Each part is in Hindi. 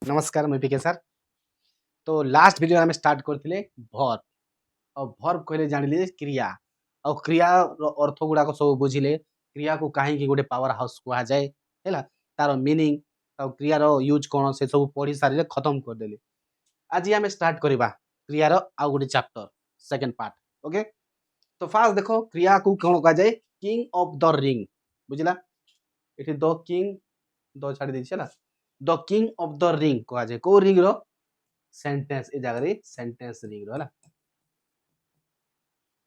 नमस्कार मैं पीके सर। तो लास्ट वीडियो आम स्टार्ट करथिले भर्ब और भर्ब कहले जानिले क्रिया और क्रिया अर्थ गुड़ाक सब बुझिले क्रिया को कहीं गोटे पावर हाउस कहा जाए है तार मीनिंग और क्रियार यूज कौन से सब पढ़ी सारे खत्म करदेले। आज आम स्टार्ट करवा क्रियार आउ गोटे चैप्टर सेकंड पार्ट। ओके तो फास्ट देखो क्रिया को कौन कहा जाए किंग ऑफ द रिंग बुझला ये द किंग द छाड़ी देछि है the king of the ring कहा जाए को रिंग रो सेंटेंस ए जगह सेंटेंस रिंग रो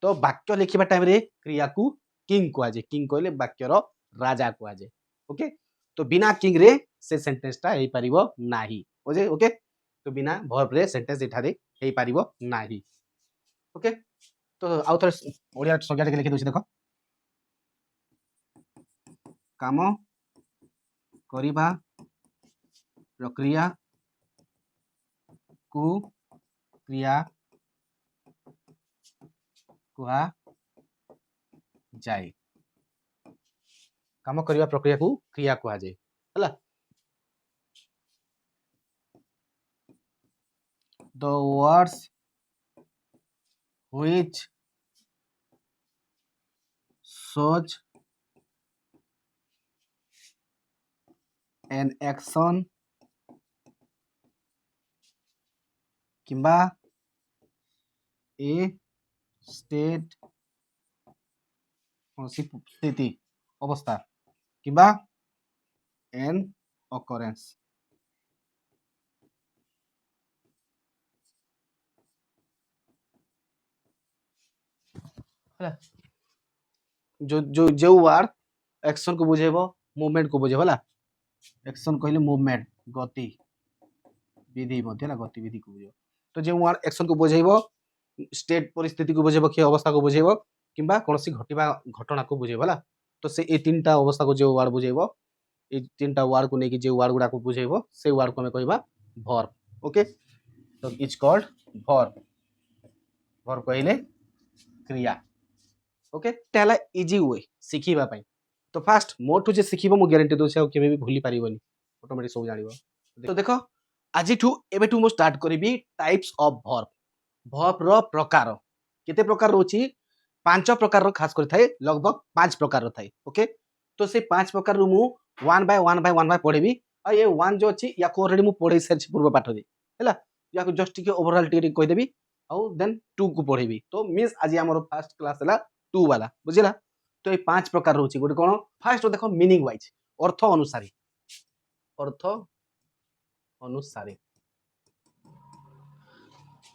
तो वाक्य लिखिबा टाइम रे क्रिया को किंग कहा जाए किंग कहले वाक्यर राजा कहा जाए। ओके तो बिना किंग रे से सेंटेंस टा हेई परिबो नाही ओजे ओके तो बिना वर्ब रे सेंटेंस इठारे हेई परिबो नाही। ओके तो आउ थोड़े ओडिया संज्ञा के लिखि दोछि देखो काम करिबा प्रक्रिया को क्रिया कहा जाए काम करने प्रक्रिया को क्रिया कहा जाए है the words which shows an action किंबा ए स्टेट स्थिति अवस्था किंबा एन occurrence जो जो जो वर्ड एक्शन को बुझेबो मूवमेंट को बुझेबो ला एक्शन कहले मूवमेंट गति विधि मध्य ना गतिविधि को बुझेबो तो जो वर्ड एक्शन को बुझेबो स्टेट परिस्थिति को बुझेबो कि अवस्था को बुझेबो किंबा कोनोसी घटिबा घटना को बुझेबो ला तो से ए तीनटा अवस्था को जो वर्ड बुझेबो ए तीनटा वर्ड को नेकी जो वर्ड गुडा को बुझेबो से वर्ड को हमें कहबा वर्ब। ओके तो इज कॉल्ड वर्ब वर्ब कहले क्रिया। ओके ताला इजी वे सिखिबा पई तो फास्ट मोठू जे सिखिबो मु गारंटी दोछि आ केबे भी भूली परिबोनी ऑटोमेटिक सब जानिबो। तो देखो आज ठू एबे ठू मु स्टार्ट करिबी टाइप्स ऑफ वर्ब वर्ब रो प्रकार केते प्रकार रोची पांच प्रकार रो खास कर थाए लगभग पांच प्रकार रो थाए। ओके तो से पांच प्रकार रो मु वन बाय पढेबी आ ये वन जो अछि या को ऑलरेडी मु पढै सरछि पूर्व पाठ रे हैला या को जस्ट टिके ओवरऑल टिके कहि देबी आ देन टू को पढेबी तो मींस आज हमर फर्स्ट क्लास हला टू वाला बुझिला। तो ये पांच प्रकार रोची गोटे कोन फर्स्ट देखो मीनिंग वाइज अर्थ अनुसारी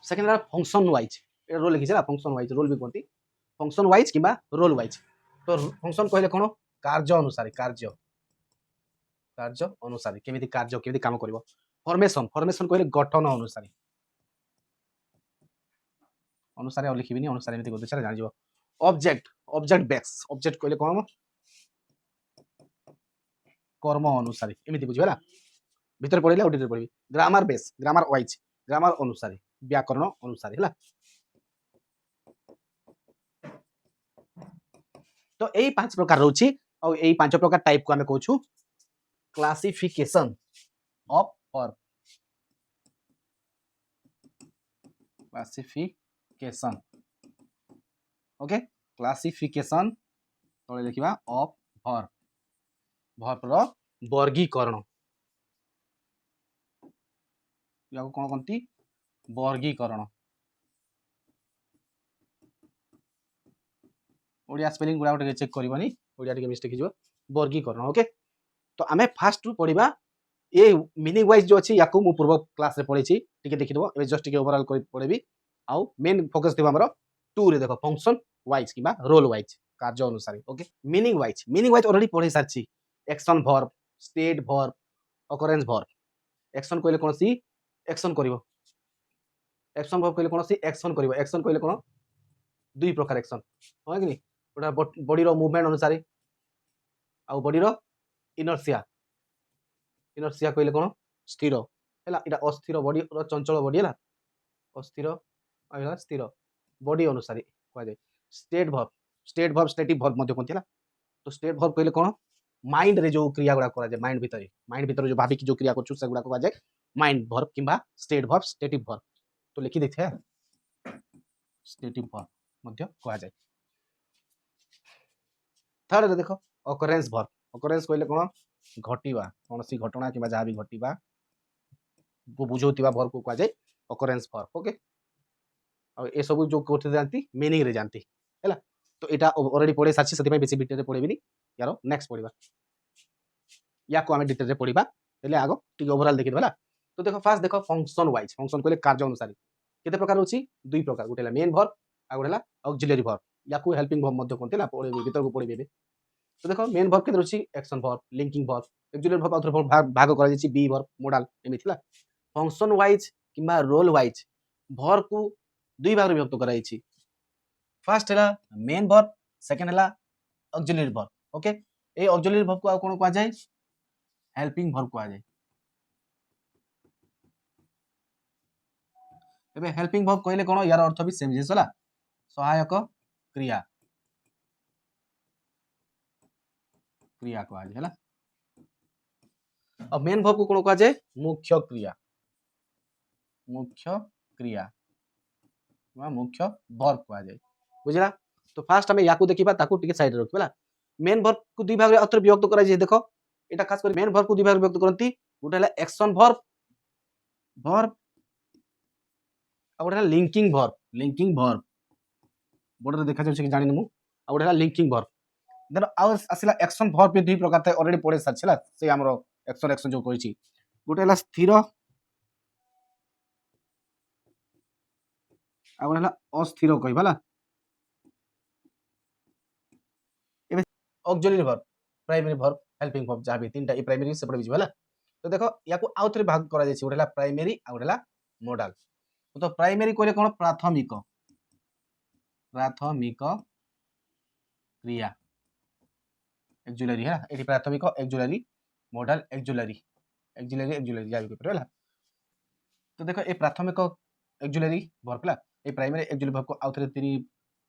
सेकंड फंक्शन वाइज रोल लिखी फंक्शन वाइज रोल भी कहती फंक्शन वाइज कि रोल वाइज तो फंक्शन कहले कौन कार्य अनुसारी कार्य अनुसारी केमिति कार्य केमिति काम करिवो फॉर्मेशन फॉर्मेशन कहले गठन अनुसारी अनुसारी और लिखिबिनी अनुसारी एमिति कहते छला जानि जिवो ऑब्जेक्ट ऑब्जेक्ट बेस ऑब्जेक्ट कहले कौन कर्म अनुसारी एमिति बुझिबला भीतर पढिले ऑडिटर पढिबी grammar base grammar wise grammar अनुसारी व्याकरण अनुसारी हला। तो यही पांच प्रकार रोची और यही पांच प्रकार टाइप को हमें कहूँ classification of verb classification. Okay classification तळे लिखिबा ऑफ वर्ब वर्ब रो वर्गीकरण या कोन कोनती वर्गीकरण ओडिया स्पेलिंग गुडा गोटे चेक करबनी ओडिया टिके मिस्टेक हिजो वर्गीकरण। ओके तो आमे फास्ट रु पढिबा ए मीनिंग वाइज जो अछि याकू मु पूर्व क्लास रे पढिछि टिके देखि दबो ए जस्ट टिके ओवरऑल पढिबी आ मेन फोकस दिबा हमरो टू रे देखो फंक्शन वाइज किबा रोल वाइज कार्य अनुसार। ओके मीनिंग वाइज ऑलरेडी पढि सारछि action verb state verb occurrence verb action कहले कोनसी एक्शन करिवो एक्शन वर्ब कहले कोनसी एक्शन करिवो एक्शन कहले कोन दुई प्रकार एक्शन हो कि ओटा बॉडी रो मूवमेंट अनुसार आ बॉडी रो इनर्शिया इनर्शिया कहले कोन स्थिर हैला इटा अस्थिर बॉडी रो चंचल बॉडी हैला अस्थिर आइला स्थिर बॉडी अनुसार कह जाय स्टेट वर्ब स्टेटिव वर्ब मध्ये कोन थिला तो स्टेट वर्ब कहले कोन माइंड रे जो क्रिया गुडा करा जाय माइंड भीतर जो भाबी की जो क्रिया करछु से गुडा करा जाय माइंड वर्ब किंबा स्टेट वर्ब स्टेटिव वर्ब तो लिखि देखिए स्टेटिव वर्ब मध्य कहा जाए। थर्ड रे देखो अकरेंस वर्ब अकरेंस कहले कोन घटिबा कोनसी घटना किंबा जहाँ भी घटिबा को बुझौतिबा वर्ब को कहा जाए अकरेंस वर्ब ओके और ए सब जो कोथे जानती मीनिंग रे जानती हैला तो एटा ऑलरेडी पढ़े साची सती बेसी डिटेल रे पढ़ेबिनी यारो नेक्स्ट पढ़िबा या को आमे डिटेल रे पढ़िबा हेले आगो टिके ओवरऑल देखि देबा तो देखो फास्ट देखो फंक्शन वाइज फंक्शन कहले कार्य अनुसार केते प्रकार होची दुई प्रकार गोटेला मेन वर्ब आ गोटेला ऑक्सिलरी वर्ब या को हेल्पिंग वर्ब मध्य कोनते ना पढ़ेबे भीतर को पढ़ेबे तो देखो मेन वर्ब के रची action verb linking verb actually verb आउटर वर्ब भाग करा जायछि बी वर्ब मॉडल एमिथिला फंक्शन वाइज किंबा रोल वाइज वर्ब को दुई भाग रे विभक्त करा जायछि फर्स्ट हैला मेन वर्ब सेकंड हैला ऑक्सिलरी वर्ब ओके ए ऑक्सिलरी वर्ब को आ कोन कहा जाय हेल्पिंग वर्ब कहा जाय एबे हेल्पिंग वर्ब कहले कोन यार अर्थ भी सेम जिसला सहायक क्रिया क्रिया कहा जाय हैला अब मेन वर्ब को कोन कहा जाय मुख्य क्रिया वा मुख्य वर्ब कहा जाय बुझला तो फास्ट हमें याकू देखिबा ताकू टिके साइड रे रखिबा मेन वर्ब को दुई भाग रे अत्र विभक्त करा जाय देखो एटा खास कर मेन वर्ब को दुई भाग रे विभक्त करंती गोटे हला एक्शन वर्ब वर्ब आ गोटे हला लिंकिंग वर्ब बोर्ड रे देखा जाय कि जानि मु आ गोटे हला लिंकिंग वर्ब देन आउ आसिला एक्शन वर्ब पे दुई प्रकार थाए ऑलरेडी पढे सारछला से हमरो एक्शन जो कहिछि गोटे हला स्थिर आ गोटे हला अस्थिर कहबाला एबे auxiliary verb primary verb helping verb जहाँ भी तीनटा ए प्राइमरी सेपटे बुझिबा हला तो देखो याकू आउ थरे भाग करा जायछि गोटे हला प्राइमरी आ गोटे हला मॉडल तो प्राइमरी कहले कोन प्राथमिक क्रिया एक्जुलरी है एठी प्राथमिक एक्जुलरी मॉडल एक्जुलरी जा भी हला तो देखो ए प्राथमिक एक्जुलरी वर्ब हला ए प्राइमरी एक्जुलरी वर्ब को आउ थरे तीन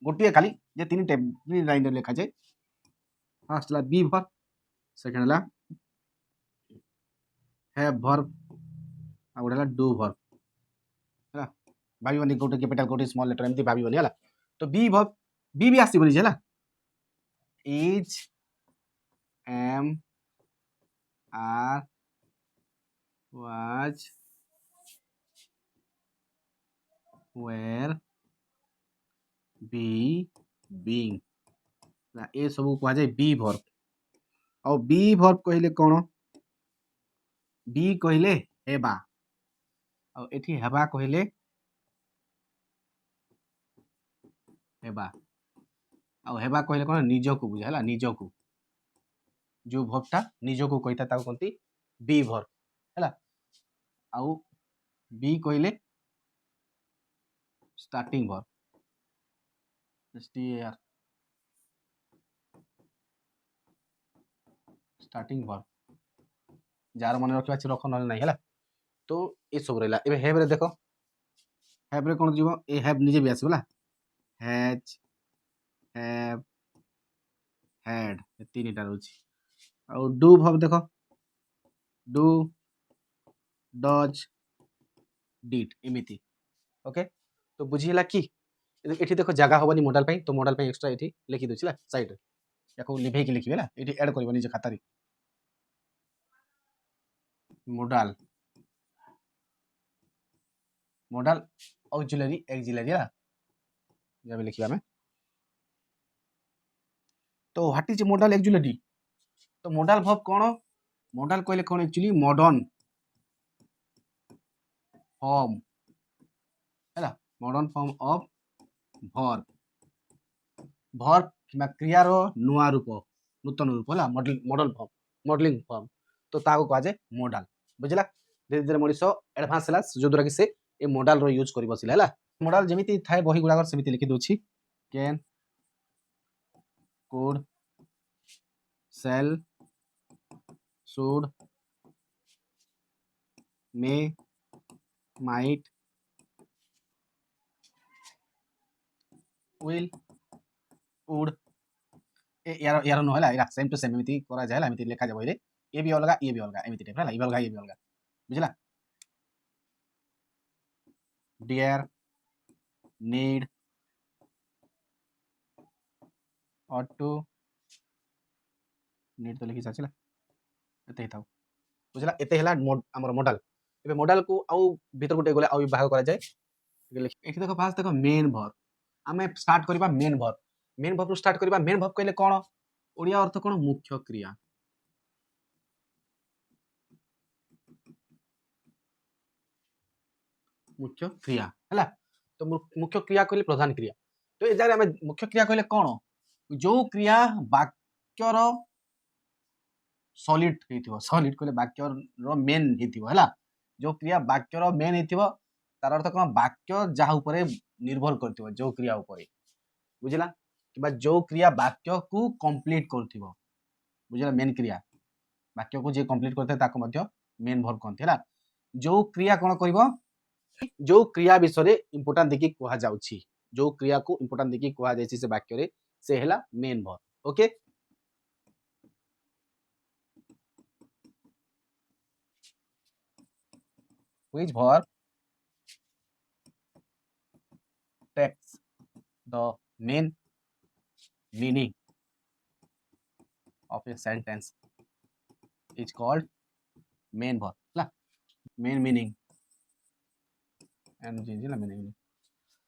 गोटिए खाली जे तीन लाइन रे लिखा जाय फर्स्ट हला बी वर्ब सेकंड हला हैव वर्ब आ गोटे हला डू वर्ब हला भाबिबनी गोटे कैपिटल गोटे स्मॉल लेटर एमती भाबिबनी हला तो बी वर्ब बी भी आसी बोली हला is am are was were be being ए सब कहा जाए बी वर्ब और बी वर्ब कहले कोन बी कहले हेबा और एठी हेबा कहले हेबा और हेबा कहले कोन निज को बुझा हला निज को जो वर्बटा निज को कहिता ताको कोनती बी वर्ब हला आउ बी कहले starting verb STR starting verb jar मन रखिबा छि रख न नहीं हला तो ए सब रहला एबे हैव रे देखो हैव रे कोन जीवो ए हैव निजे भी आसीबला हैज हैव हैड ए तीनटा रहउछि और डू वर्ब देखो डू डज डिड एमिति ओके तो बुझिला कि एठी देखो जगह होबनी मॉडल पे तो मॉडल पे एक्स्ट्रा एठी लिखि दोछिला साइड रे याको लिभे कि लिखिबेला एठी ऐड करबनी जे खाता रे मॉडल मॉडल ऑक्सिलरी एक्सिलरी या जब लिखिबा में तो व्हाट इज मॉडल एक्सिलरी तो मॉडल वर्ब कोन मॉडल कहले कोन एक्चुअली मॉडर्न फॉर्म हैला modern form of verb verb किंबा क्रिया रो नुआ रूप नूतन रूप होला मॉडल फॉर्म मॉडलिंग फॉर्म तो ताको कहा जाय मॉडल बुझला धीरे धीरे मनिष एडवांस होला जो द्वारा कि से ए मॉडल रो यूज करि बसिला हैला मॉडल जेमिति थाए बही गुडागर सेमिति लिखि दोछि can could shall should may might will would ए यार यार न होला एरा सेम टू सेम एमिति करा जायला एमिति लेखा जाय बहिले ए भी अलगा ए भी अलगा एमिति टाइप होला ए भी अलगा बुझला dare, need, ought to, need तो लिखि साचिला एते हिताउ बुझला एते हला हमर मॉडल एबे मॉडल को आउ भीतर गुटे गले आउ भाग करा जाय एठी देखो फास्ट देखो मेन वर्ब आमे स्टार्ट करबा मेन वर्ब रु स्टार्ट करबा मेन वर्ब कहले कोन ओडिया अर्थ कोन मुख्य क्रिया हैला तो मुख्य क्रिया कहले प्रधान क्रिया तो ए जारे आमे मुख्य क्रिया कहले कोन जो क्रिया वाक्यर सॉलिड हेतिबो सॉलिड कहले वाक्यर रो मेन हेतिबो हैला जो क्रिया वाक्यर मेन हेतिबो तार अर्थ कोन वाक्य जहा ऊपर निर्भर करथिबो जो क्रिया ऊपर बुझिला कि जो क्रिया वाक्य को कंप्लीट करथिबो बुझिला मेन क्रिया वाक्य को जे कंप्लीट करथे ताको मध्य मेन वर्ब कहते हैला जो क्रिया कोन करबो जो क्रिया विषय रे इंपोर्टेंट देखि कहा जाउछि जो क्रिया को इंपोर्टेंट देखि कहा जायछि से वाक्य रे से हैला main verb okay which verb takes the main meaning of a sentence is called main verb ला main meaning and ला meaning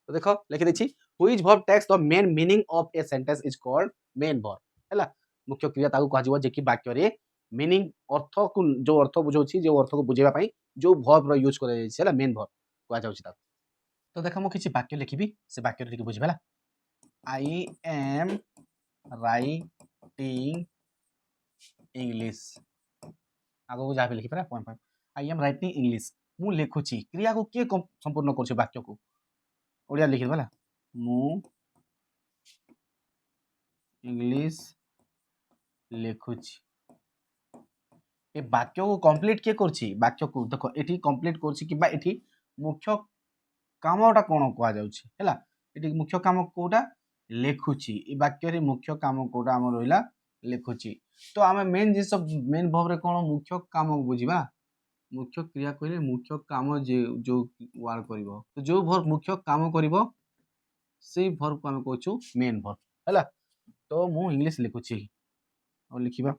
तो देखो लिखि देछि which verb takes the main meaning of a sentence is called main verb हैला मुख्य क्रिया ताकू कहा जिवो जे कि वाक्य रे मीनिंग अर्थ को जो अर्थ बुझौछि जो अर्थ को बुझेबा पई जो verb रो यूज करे छै हैला मेन verb कहा जाउछि ता तो देखो मु किछि वाक्य लिखिबी से वाक्य रे बुझिबा I am writing English आगो जा पे लिखि परा point point I am writing English मु लेखुछि क्रिया को के संपूर्ण करछि वाक्य को ओडिया लिखि देबला मु इंग्लिश लेखुछि ए वाक्य को कंप्लीट के करछि वाक्य को देखो एठी कंप्लीट करछि किबा एठी मुख्य कामटा कोन कहा जाउछि हैला एठी मुख्य काम कोटा लेखुछि ए वाक्य रे मुख्य काम कोटा हम रोइला लेखुछि तो आमे मेन जिस मेन वर्ब रे कोन मुख्य काम बुझिबा मुख्य क्रिया कहले मुख्य काम जे जो वर्क करिवो तो जो वर्ब मुख्य काम करिवो से वर्ब को हम कहछु मेन वर्ब हैला तो मु इंग्लिश लिखुछि और लिखिबा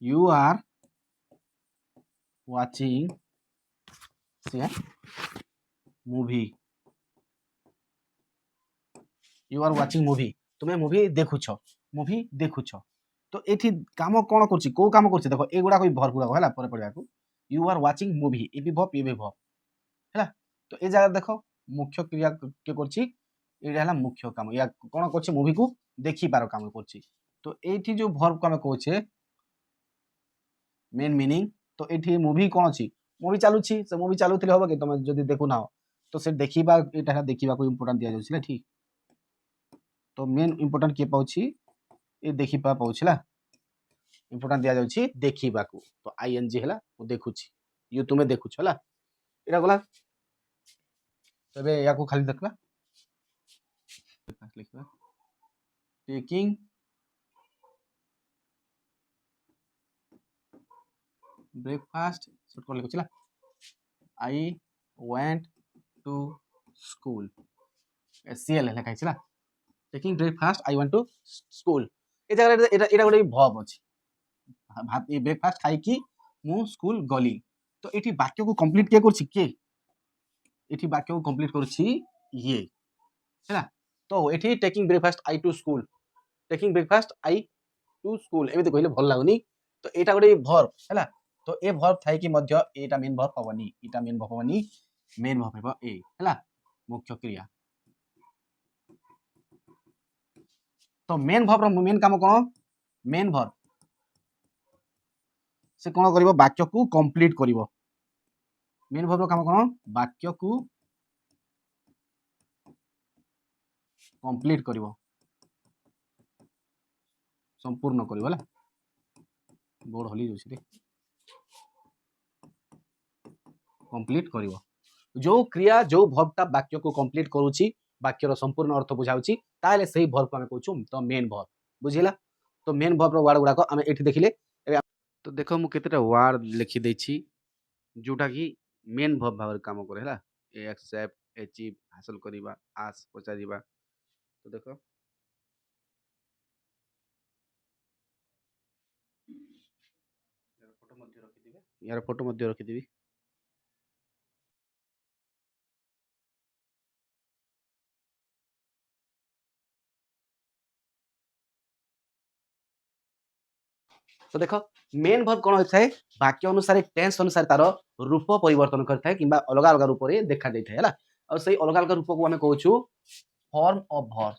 you are watching see movie you are watching movie तुमे मूवी देखुछ तो एठी काम कोन करछि को काम करछि देखो एगुडा कोइ भर गुडा होला परे पड़िया को you are watching movie ए भी भव हैला तो ए जगह देखो मुख्य क्रिया के करछि एडा हला मुख्य काम या कोन करछि मूवी को देखि पारो काम करछि तो एठी जो वर्ब को हम कहछे मेन मीनिंग तो एठी मूवी कोन अछि मूवी चालुछि से मूवी चालुथिले होबो कि तुम जदी देखु ना तो से देखिबा एटा देखिबा को इंपोर्टेंट दिया जाउछि ठीक तो मेन इंपोर्टेंट के पाउछि ए देखिबा पाउछिला इंपोर्टेंट दिया जाउछि देखिबा को तो आईएनजी हला ओ देखुछि यू तुमे देखुछ हला एटा गला तबे या को खाली देखबा लिखबा टेकिंग ब्रेकफास्ट शॉर्ट कर लिखुछिला आई वेंट टू स्कूल सीएल लिखा छिला taking breakfast I went to school ए जगह एटा गोटे वर्ब अछि भात ए ब्रेकफास्ट खाई कि मु स्कूल गली तो एठी वाक्य को कंप्लीट के करछि के एठी वाक्य को कंप्लीट करछि ये हैला तो एठी taking breakfast I to school taking breakfast I to school एमिति कहले भल लागुनी तो एटा गोटे वर्ब हैला तो ए वर्ब थाई कि मध्य एटा मेन वर्ब हबनी एटा मेन वर्ब हबनी मेन वर्ब हेबो ए हैला मुख्य क्रिया तो मेन वर्ब रो मेन काम कोन मेन वर्ब से कोन करिवो वाक्य को कंप्लीट करिवो मेन वर्ब रो काम कोन वाक्य को कंप्लीट करिवो संपूर्ण करिवो होला बोर्ड हली जोछि रे कंप्लीट करिवो जो क्रिया जो वर्बटा वाक्य को कंप्लीट करूछि वाक्यर संपूर्ण अर्थ बुझाउछि ताले सही वर्ब को हम कहछु तो मेन वर्ब बुझिला तो मेन वर्ब रो वर्ड गुडा को हम एठी देखिले तो देखो मु केतेटा वर्ड लिखि दैछि जोटा कि मेन वर्ब भाव काम करे है एक्सेप्ट अचीव हासिल करवा आस पचार तो देख यार फोटो रखिदेवी तो देख मेन वर्ब कौन होता है वाक्य अनुसार टेंस अनुसार तार रूप परिवर्तन करता है कि अलग अलग रूप से देखा जाता है और सही अलग अलग रूप को आम कहूँ form of verb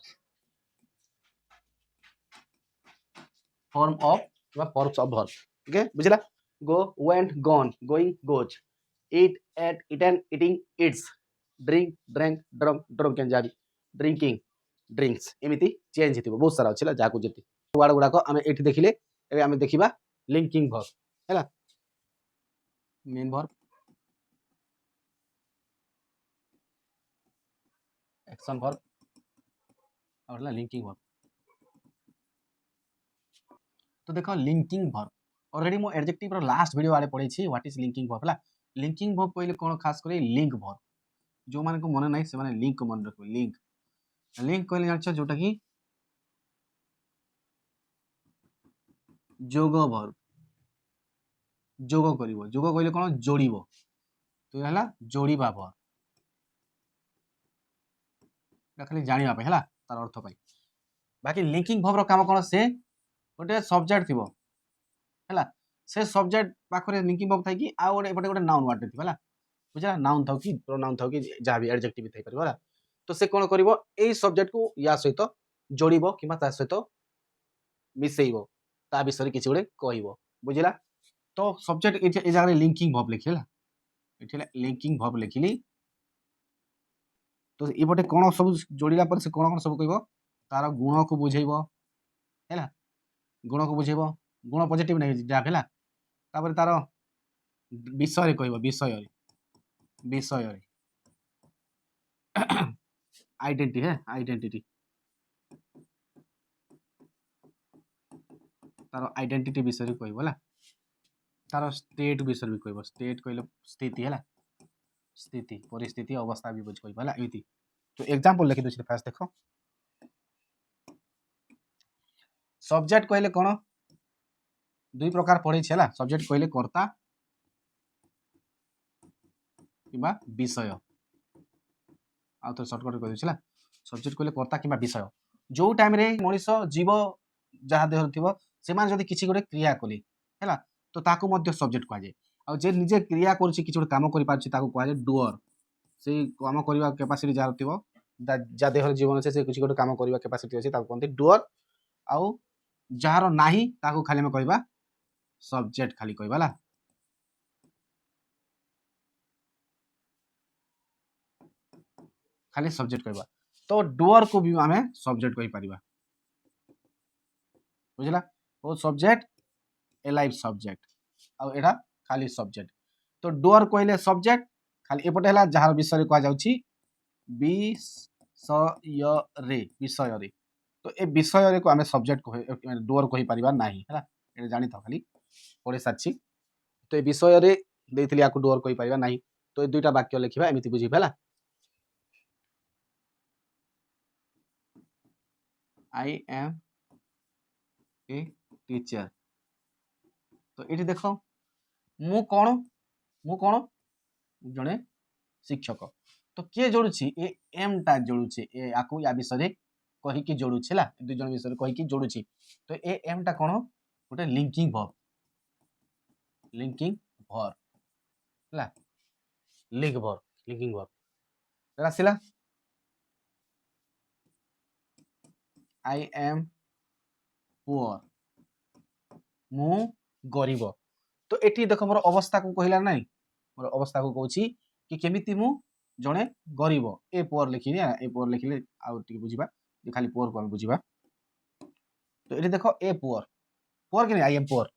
form of forms of verb ठीक है बुझला go went gone going goes eat ate eaten eating eats drink drank drunk drunken जाबी ड्रिंकिंग ड्रिंक्स एमिति चेंज हेतिबो बहुत सारा अछि जाकू जेति वर्ड गुडा को आमे एठी देखिले एबे आमे देखिबा लिंकिंग वर्ब हैला मेन वर्ब एक्शन वर्ब और लिंकिंग वर्ब तो देखो लिंकिंग वर्ब ऑलरेडी मो एडजेक्टिव रो लास्ट वीडियो वाले पढै छी व्हाट इज लिंकिंग वर्ब हला लिंकिंग वर्ब कहले कोन खास करे लिंक वर्ब जो माने को मन नाही से माने लिंक को मन रखो लिंक लिंक कहले जानछ जोटा कि जोग वर्ब जोग करिवो जोग कहले कोन जोड़िवो तो हला जोड़िबा वर्ब खाली जानिबा पे हला तार अर्थ पाई बाकी लिंकिंग वर्ब रो काम कोन से गोटे सब्जेक्ट थिबो हला से सब्जेक्ट पाखरे लिंकिंग वर्ब थाई कि आ गोटे एपटे गोटे नाउन वर्ड थिबो हला बुझला नाउन थाउ कि प्रोनाउन थाउ कि जहाँ भी एडजेक्टिव थाई परबो हला तो से कोन करिवो एई सब्जेक्ट को या सहित जोड़िबो किबा ता सहित मिसेइबो ता विषय किछि गोटे कहिबो बुझिला तो सब्जेक्ट ए जगह लिंकिंग वर्ब लिखिला एठिला लिंकिंग वर्ब लिखिली तो एपटे कोन सब जोड़िला पर से कोन कोन सब कहबो तार गुण को बुझेइबो हैला गुण को बुझेइबो गुण पॉजिटिव नै जा हैला तापर तार विषय रे कहबो विषय रे आइडेंटिटी है आइडेंटिटी तार आइडेंटिटी विषय रे कहबो हैला तार स्टेट विषय भी कहबो स्टेट कहले स्थिति हैला स्थिति परिस्थिति अवस्था भी बुझ कहबो हैला एति तो एग्जांपल लिखि दछि फास्ट देखो सब्जेक्ट कहले कोन दुई प्रकार पढ़े छला सब्जेक्ट कहले कर्ता किबा विषय आ तो शॉर्टकट कह दछला सब्जेक्ट कहले कर्ता किबा विषय जो टाइम रे मनीष जीव जहा देह थिबो से मान जदी किछि गोटे क्रिया कले हैला तो ताकू मध्य सब्जेक्ट कह जाय आ जे निजे क्रिया करछि किछि गोटे काम करि पाछि ताकू कह जाय डुअर से काम करबा कैपेसिटी जार थिबो जा देह जीवन से किछि गोटे काम करबा कैपेसिटी अछि ताकू कहते डुअर आउ जार नाही ताकू खाली में कहबा सब्जेक्ट खाली कहबा ला खाली सब्जेक्ट कहबा तो डुअर को भी आमे सब्जेक्ट कहि परिबा बुझला वो सब्जेक्ट ए लाइव सब्जेक्ट आ एटा खाली सब्जेक्ट तो डुअर कहले सब्जेक्ट खाली एपटे हला जहार विषय कह जाउछि विषय रे तो ए विषय रे को आमे सब्जेक्ट कह डुअर कहि परिबा नाही हला ए जानि था खाली पढे साछि तो ए विषय रे देथिली आकु डुअर कहि परिबा नाही तो ए दुईटा वाक्य लिखिबा एमिति बुझि भेला आई एम ए टीचर तो ये देख मु कौन जड़े शिक्षक तो किए जोड़ुछि ए एम टा जोड़ुछि ए आकु या विषय कहि कि जोड़ुछि ला दुई जन विषय कहि कि जोड़ुछि तो ए एम टा कौन गोटे लिंकिंग वर्ब ला लिंकिंग वर्ब आसिला आई एम पुअर मु गरीब तो एठी देख मोर अवस्था को कहला नहीं मोर अवस्था को कहूछि कि केमिति मु जणे गरीब ए पुअर लिखिनी ए पुअर लिखिले आ टिके बुझिबा खाली पुअर को हम बुझिबा तो एठी देखो ए पुअर पुअर कि आई एम पुअर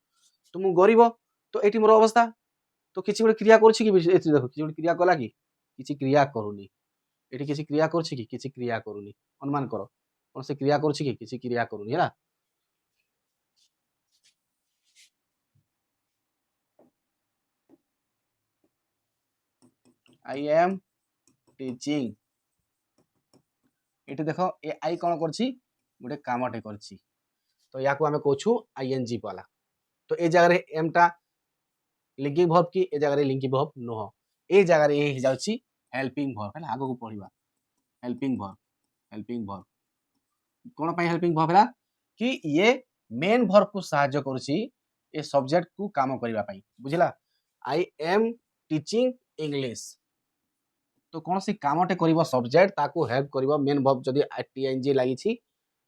तो मु गरीब तो एठी मोर अवस्था तो किछि गोटे क्रिया करछि कि एठी देखो किछि गोटे क्रिया कला कि किछि क्रिया करूनी एठी किछि क्रिया करछि कि किछि क्रिया करूनी अनुमान करो कोन से क्रिया करछि कि किछि क्रिया करूनी हैला आई एम टीचिंग ये देख ए आई कौन कर गोटे कामटे कर तो या आम कौचु आईएनजी वाला तो ए जगह एम टा लिंकिंग वर्ब की ए जगह लिंकिंग वर्ब नुह ए जगह ये जाउची हेल्पिंग वर्ब है आगो को पढ़िबा हेल्पिंग वर्ब कौन पाई हेल्पिंग वर्ब है कि ये मेन वर्ब को सहायता करूची ए सब्जेक्ट को काम करबा पाई बुझिला आई एम टीचिंग इंग्लिश तो कौन सी कामटे कर सब्जेक्ट ताको हेल्प कर मेन वर्ब जदि टीएनजी लगी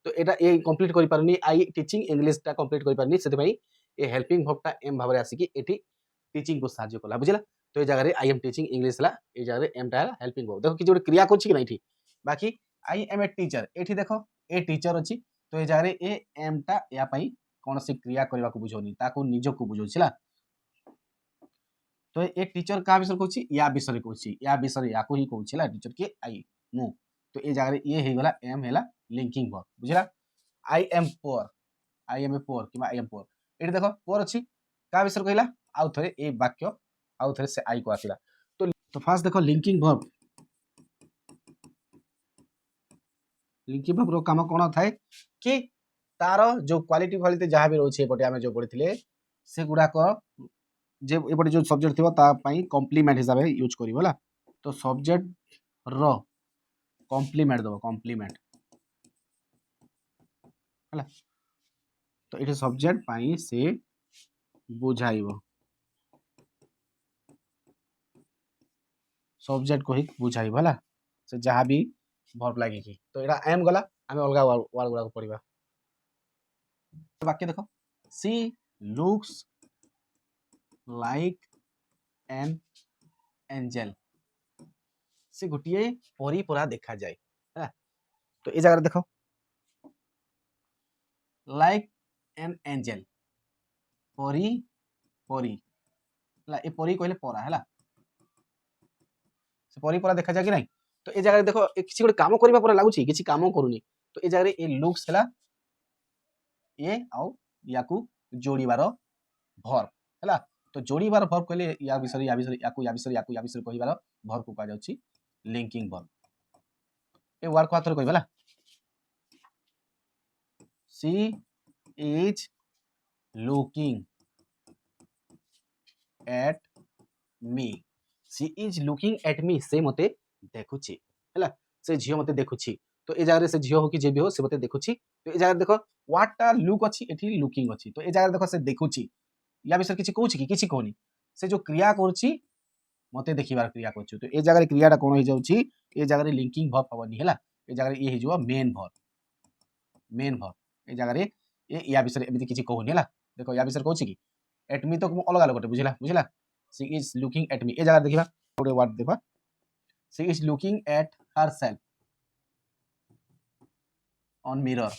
तो एटा ए कंप्लीट करि पारनी आई टीचिंग इंग्लिश टा कंप्लीट करि पारनी सेते भाई ए हेल्पिंग वर्ब टा एम भाबरे आसी एठी टीचिंग को सहायता कला बुझिला तो ए जगह आई एम टीचिंग इंग्लिश ला ए जगह एम टा हेल्पिंग वर्ब देखो कि जोटे क्रिया करछि कि नै एठी बाकी आई एम ए टीचर एठी देखो ए टीचर अछि तो ए जगह ए एम टा या पई कौन सी क्रिया करबा को बुझोनी ताको निजो को बुझोछिला तो ए टीचर का विषय कहछि या विषय कहछि या विषय या को ही कहछिला टीचर के आई मु तो ए जगह ये हे गला एम हेला लिंकिंग वर्ब बुझिला I am poor I am a poor किबा आई एम पोर एठी देखो पोर अछि का विषय कहला आउ थरे ए वाक्य आउ थरे से आई को आसिला तो फास्ट देखो लिंकिंग वर्ब रो काम कोन थाए कि तारो जो क्वालिटी क्वालिटी जहां भी रहउछि एपटे हमें जो पढिथिले से गुडा को जे एपटे जो सब्जेक्ट थिबो ता पई कॉम्प्लीमेंट हिसाब से यूज करिवो होला तो सब्जेक्ट रो कॉम्प्लीमेंट दबो कॉम्प्लीमेंट होला तो एठी सब्जेक्ट पई से बुझाइबो सब्जेक्ट को ही बुझाइबो होला से जहां भी वर्ब लागी की तो एटा एम गला हमें अलगा वर्ड गुडा को पढिबा वाक्य देखो सी लुक्स लाइक एन एंजल से गोटे परी परा देखा जाए है तो ये जगह देखो लाइक एन एंजल परी परी है ये परी कहले परा है से परी परा देखा जाए कि नहीं तो ये जगह देखो किसी गोटे काम करबा परा लागुची किसी काम करूनी तो ये जगह ये लुक्स है ये आउ याकू जोड़ीबार वर्ब है तो जोड़ीबार वर्ब कहले या विषय याकू कहिबार वर्ब को कहा जाउची लिंकिंग वर्ब ए वर्ड को आथर कहबा she is looking at me she is looking at me से मते देखुची हैला से झियो मते देखुची तो ए जगह से झियो हो कि जे भी हो से मते देखुची तो ए जगह देखो व्हाट टा लुक अछि एठी लुकिंग अछि तो ए जगह देखो से देखुची या विषय किछि कहूची कि किछि कहनी से जो क्रिया करछि मते देखिबार क्रिया करछु तो ए जगह क्रियाटा कोन हो जाउची ए जगह लिंकिंग वर्ब हबनी हैला ए जगह ये हे जो मेन वर्ब ए जगह ये या विषय एमिति किछि कहनी हैला देखो या विषय कहूची कि एट मी तो अलग अलग बुझिला she is looking at me ए जगह देखिबा गोटे वर्ड देखा she is looking at herself on mirror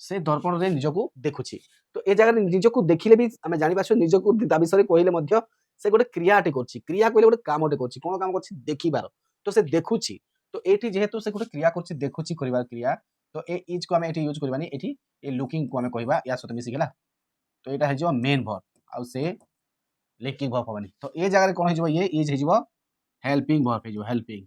से दर्पण रे निजको देखुची तो ए जगह निजको देखिले भी आमे जानि पाछो निजको ता विषय कहले मध्य से गोटे क्रियाटे करछि क्रिया कहले गोटे कामटे करछि कोन काम करछि देखिबार तो से देखुची तो एठी जेहेतु से गोटे क्रिया करछि देखुची करिबार क्रिया तो ए इज को आमे एठी यूज करबानी एठी ए लुकिंग को आमे कहबा या सते मिसी गेला तो एटा हे जो मेन वर्ब आउ से लिंकिंग वर्ब हबनी तो ए जगह कोन हे जो ये इज हे जो हेल्पिंग वर्ब हे जो हेल्पिंग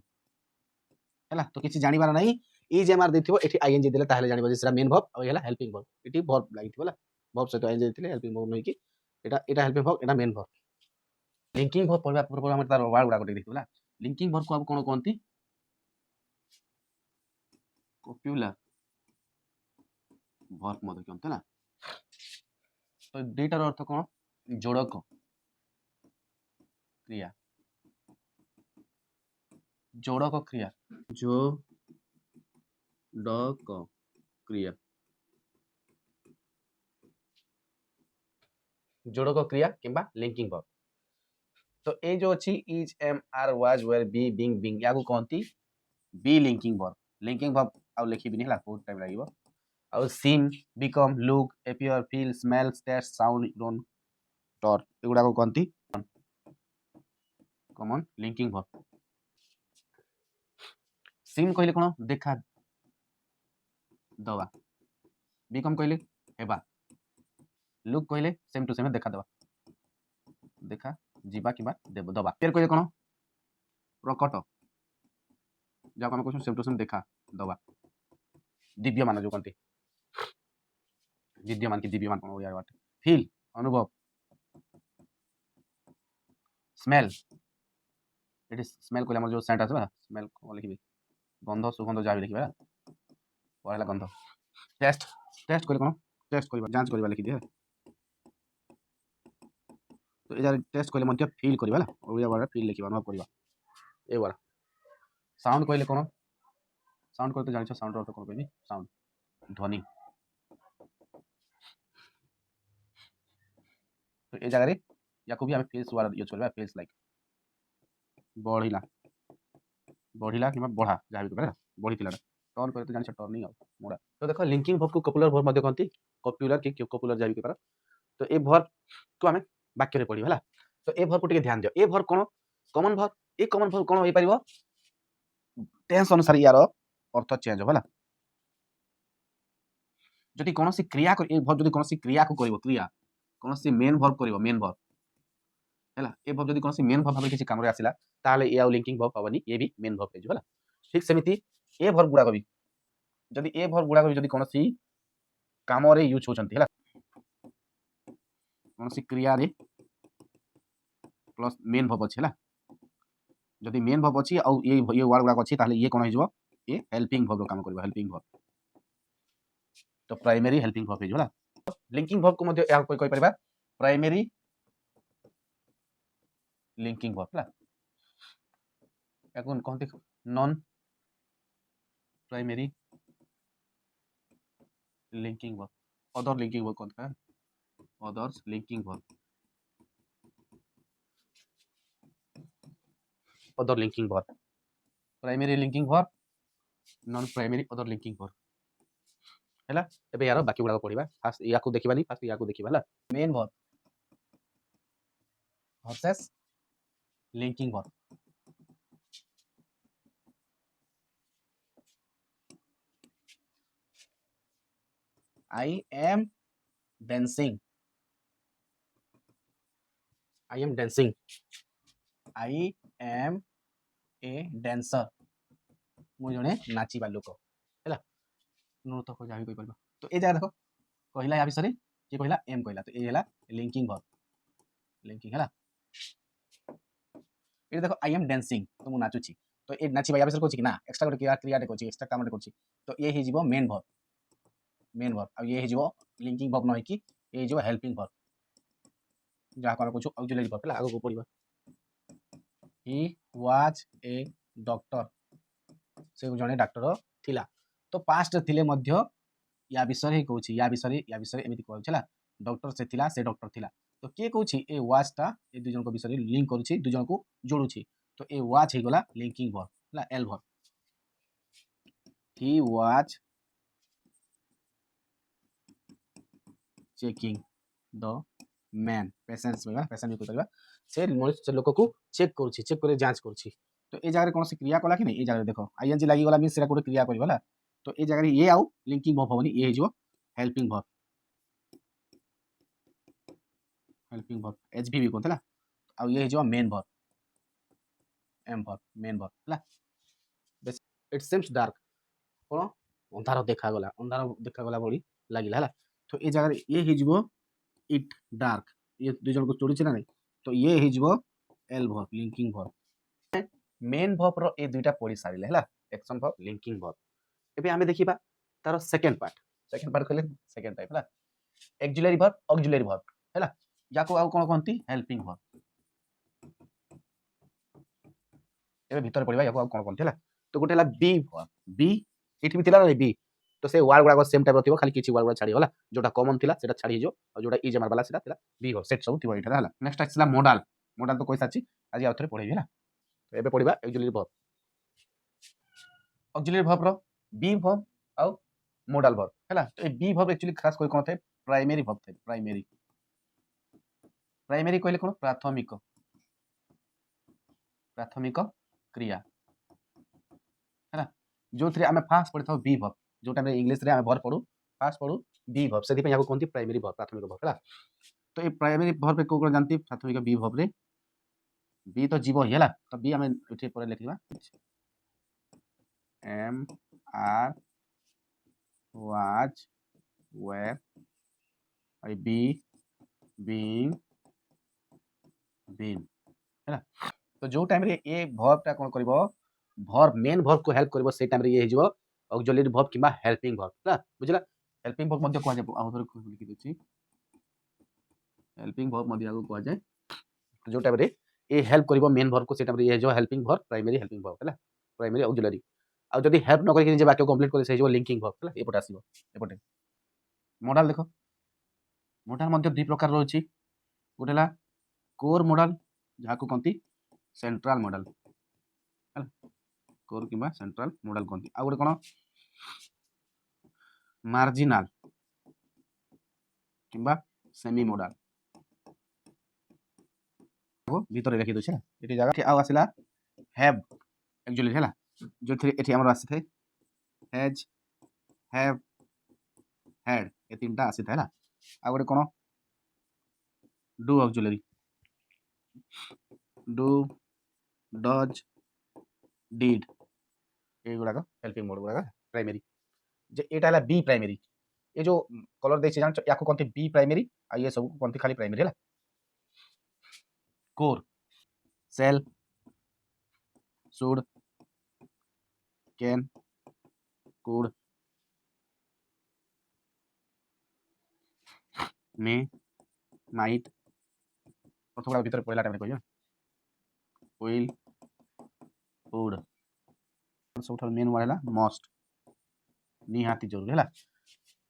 हैला तो किछि जानिबार नाही इज एमआर देथिबो एठी आईएनजी देले ताहले जानिबो जे सेरा मेन वर्ब आ हेला हेल्पिंग वर्ब एठी वर्ब लागिथिबो ला वर्ब सहित आईएनजी देथिले हेल्पिंग वर्ब नै कि एटा हेल्पिंग वर्ब एटा मेन वर्ब लिंकिंग वर्ब पढबा पूर्व हम तार वर्ड गुडा कोटी देखिबो ला लिंकिंग वर्ब को अब कोन कोनती कॉप्युलर वर्ब मते कोनते ना तो डेटार अर्थ कोन जोड़क क्रिया जोड़क क्रिया जो डक क्रिया जोड़क क्रिया किंबा लिंकिंग वर्ब तो ए जो अछि is am are was were be being being याकू कहंती बी लिंकिंग वर्ब आउ लिखि बिनी हला बहुत टाइम लागिवो आउ seem become look appear feel smell taste sound डोन टॉर एगुडा को कहंती कॉमन लिंकिंग वर्ब सीम कहले कोन देखा दवा बिकम कहले हेबा लुक कहले सेम टू सेम देखा दवा देखा ଯିବା କିମ୍ବା ଦବା। ଫେର କହିଲେ କ'ଣ ପ୍ରକଟ, ଯାହାକୁ ଆମେ କହୁଛୁ ସେମ୍ ଟୁ ସେମ୍ ଦେଖା ଦବା। ଦିବ୍ୟମାନ ଯେଉଁ କହନ୍ତି, ବିଦ୍ୟମାନ କି ଦିବ୍ୟମାନ କ'ଣ ଓଡ଼ିଆ ୱାର୍ଡ। ଫିଲ୍ ଅନୁଭବ, ସ୍ମେଲ୍, ଏଠି ସ୍ମେଲ୍ କହିଲେ ଆମର ଯେଉଁ ସେଣ୍ଟ ଆସିବା ସ୍ମେଲ୍ କ'ଣ ଲେଖିବି, ଗନ୍ଧ ସୁଗନ୍ଧ ଯାହା ବି ଲେଖିବା ହେଲା ଗନ୍ଧ। ଟେଷ୍ଟ, ଟେଷ୍ଟ କହିଲେ କ'ଣ ଟେଷ୍ଟ କରିବା, ଯାଞ୍ଚ କରିବା ଲେଖିଦିଏ। ତ ଏ ଯାହାର ଟେଷ୍ଟ କହିଲେ ମଧ୍ୟ ଫିଲ୍ କରିବା ହେଲା, ଓଡ଼ିଆ ୱାର୍ଡ ଫିଲ୍ ଲେଖିବା, ଅନୁଭବ କରିବା ଏ ୱାର୍ଡ। ସାଉଣ୍ଡ କହିଲେ କ'ଣ, ସାଉଣ୍ଡ କହିଲେ ତ ଜାଣିଛ ସାଉଣ୍ଡର ଅର୍ଥ କ'ଣ କହିବି, ସାଉଣ୍ଡ ଧ୍ୱନି। ତ ଏ ଜାଗାରେ ୟାକୁ ବି ଆମେ ଫିଲ୍ସ ୱାର୍ଡ ୟୁଜ୍ କରିବା, ଫିଲ୍ସ ଲାଇକ୍ ବଢ଼ିଲା, ବଢ଼ିଲା କିମ୍ବା ବଢ଼ା ଯାହା ବି କହିବା ବଢ଼ିଥିଲା। ଟର୍ନ କହିଲେ ତ ଜାଣିଛ ଟର୍ନିଂ ଆଉ ମୋଡ଼ା। ତ ଦେଖ ଲିଙ୍କିଂ ଭର୍ବକୁ କପୁଲାର ଭର୍ବ ମଧ୍ୟ କହନ୍ତି, କପୁଲାର କି କପୁଲାର ଯାହା ବି କହିପାର। ତ ଏ ଭର୍ବକୁ ଆମେ ବାକ୍ୟରେ ପଢ଼ିବା ହେଲା। ତ ଏ ଭର୍ବକୁ ଟିକେ ଧ୍ୟାନ ଦିଅ, ଏ ଭର୍ବ କ'ଣ କମନ ଭର୍ବ, ଏ କମନ ଭର୍ବ କ'ଣ ହେଇପାରିବ ଟେନ୍ସ ଅନୁସାରେ ୟାର अर्थ चेंज हो जदि कौन क्रिया जदि कौन क्रिया को करिवो, क्रिया कौन मेन भर्ब करिवो, मेन भर्ब है ए भर्ब जदि कौन मेन भर्ब भाव किसी काम आसला ताले ए आउ लिंकिंग भर्ब पाबनी, ये भी मेन भर्ब है। ठीक सेमिति ए भर्ब गुड़ाक भी जदि ए भर्ब गुड़ाक भी जदि कौन काम यूज होचंती है कौन क्रिया रे प्लस मेन भर्ब अच्छे है जदि मेन भर्ब अच्छी आउ ये वर्ड गुड़ाक अच्छी ताले ये कौन हो ये हेल्पिंग भर्ब काम करिवो, हेल्पिंग भर्ब तो प्राइमरी हेल्पिंग भर्ब है। लिंकिंग भर्ब को मध्य कोई कहि परिबा प्राइमरी लिंकिंग भर्ब है कहते non primary linking verb, other linking verb कहते हैं, others linking verb, other linking verb, primary linking verb, non primary other linking verb है। एबे यार बाकी गुड़ा पढ़ा, फास्ट या देखा फास्ट या देखा main verb versus linking verb. I am dancing, I am dancing, I am a dancer, मु जने नाचिबा लोक हैला नृत्य को जाहि कोइ परबा। तो ए जगह देखो कहला या विषय के कहला एम कहला, तो ए हला लिंकिंग भर्ब, लिंकिंग हैला। ए देखो आई एम डांसिंग तो मु नाचुची, तो ए नाचिबा या विषय कोछि कि ना एक्स्ट्रा गोटे क्रिया टे कोछि, एक्स्ट्रा काम टे कोछि, तो ए हि जिवो मेन भर्ब, मेन भर्ब आ ये हि जिवो लिंकिंग भर्ब न कि ए जिवो हेल्पिंग भर्ब, जहाँ को कहू ऑक्सिलरी भर्ब है। आगो पढ़ा ही वाज ए डॉक्टर, से जड़े डाक्टर थिला, तो पास्ट थिले मध्य या विषय ही कहूँ या विषय एमती कहला डॉक्टर से थिला, से डॉक्टर थिला, तो किए कहूँ ए वाजटा ए दुई जन विषय लिंक करुँची, दुई जन को जोड़ुची, तो ए वाज हो गला लिंकिंग भर्ब है, L verb. He was checking the man, patience patient भी कह से मनुष्य लोक को चेक करुँची, चेक कर जांच करुँची, तो ये जगह कौन क्रिया कला कि नहीं, ये जगह देखो आईएनजी लगी गला मींस गोटे क्रिया कर, तो ये जगह ये आउ लिंकिंग भर्ब होनी, ये हो helping verb, helping verb HV भी कहते आ ये हो main verb, M verb, main verb है। इट सीम्स डार्क कौन अंधार देखागला, अंधार देखागला भली लगे है, तो ये जगह ये हो इट डार्क, ये दुई जन को जोड़ी ना नहीं, तो ये हो L verb, linking verb. Main verb रो ए दुईटा पढ़ी सारे है, एक्शन भर्ब, लिंकिंग भर्ब। एबे आमे देखिबा तार सेकंड पार्ट कहले सेकंड टाइप है एक्सिलरी भर्ब, ऑक्सिलरी भर्ब है, याको आउ कोन कहंती हेल्पिंग भर्ब। एबे भीतर पढ़िबा याको आउ कोन कहंती है, तो गोटे हला बी भर्ब, बी एठी भी थिला रे बी, तो से वर्ड गुडा सेम टाइप रथिबो, खाली किछि वर्ड गुडा छाडी होला, जोटा कॉमन थिला सेटा छाडी जो, और जोटा इज मार वाला सेटा थिला बी भर्ब, सेट सब थिबो एठा हला। नेक्स्ट आछला मॉडल, मॉडल तो कोइ साची आज आउथरे पढेबी है। तो एबे पढ़िबा एक्सिलरी भर्ब, ऑक्सिलरी भर्ब रो बी भर्ब आउ मॉडल भर्ब है, तो ए बी भर्ब एक्चुअली खास कोइ कोन थे प्राइमरी भर्ब थे, प्राइमरी, प्राइमरी कहले कोन प्राथमिक, प्राथमिक क्रिया है, जो थ्री आमे फास्ट पढ़ी था बी भर्ब, जो टाइम इंग्लिश रे आमे भर्ब पढ़ू फास्ट पढ़ू बी भर्ब, से याको कहंती प्राइमरी भर्ब, प्राथमिक भर्ब है। तो ये प्राइमरी भर्ब को जानती प्राथमिक बी भर्ब रे बी तो जीव ही है तो बी आम ये लिखा am are was were be being been है तो जो टाइम रे ए वर्बटा कोन करबो वर्ब मेन वर्ब को हेल्प करबो से टाइम रे ये हे जबो ऑक्सिलरी वर्ब किबा हेल्पिंग वर्ब ना बुझला हेल्पिंग वर्ब मध्ये कोआ जाय आउथर को लिखि देछि हेल्पिंग वर्ब मध्ये आगो कोआ जाय जो टाइम रे ए हेल्प करबो मेन वर्ब को से टाइम रे ये जो helping verb primary helping verb है प्राइमरी ऑक्सिलरी आ जदी हेल्प न करके जे वाक्य कंप्लीट करे से जो लिंकिंग वर्ब है एपटे आसीबो एपटे मॉडल देखो मॉडल मध्ये दुई प्रकार रहउछि गोटेला कोर मॉडल जाको कोंती सेंट्रल मॉडल कोर किबा सेंट्रल मॉडल कोंती आ गोटे कोन मार्जिनल किबा सेमी मॉडल को भीतर लिखि दोछ एटी जगह आ आसिला हैव एक्चुअली हैला जो थि एटी हमर आसी थे हैज हैव हैड ए तीनटा आसी था आ गोटे कोन do auxiliary do does did ए गुडा हेल्पिंग मोड गुडा प्राइमरी जे एटा हला बी प्राइमरी ये जो कलर देछि जान याको कोनते बी प्राइमरी आ ये सब कोनते खाली प्राइमरी हला कोर shall should can could may might अथवा भीतर पहला टाइम कहियो विल वुड सबठार मेन वर्ड हला मस्ट निहाती जरूरी हला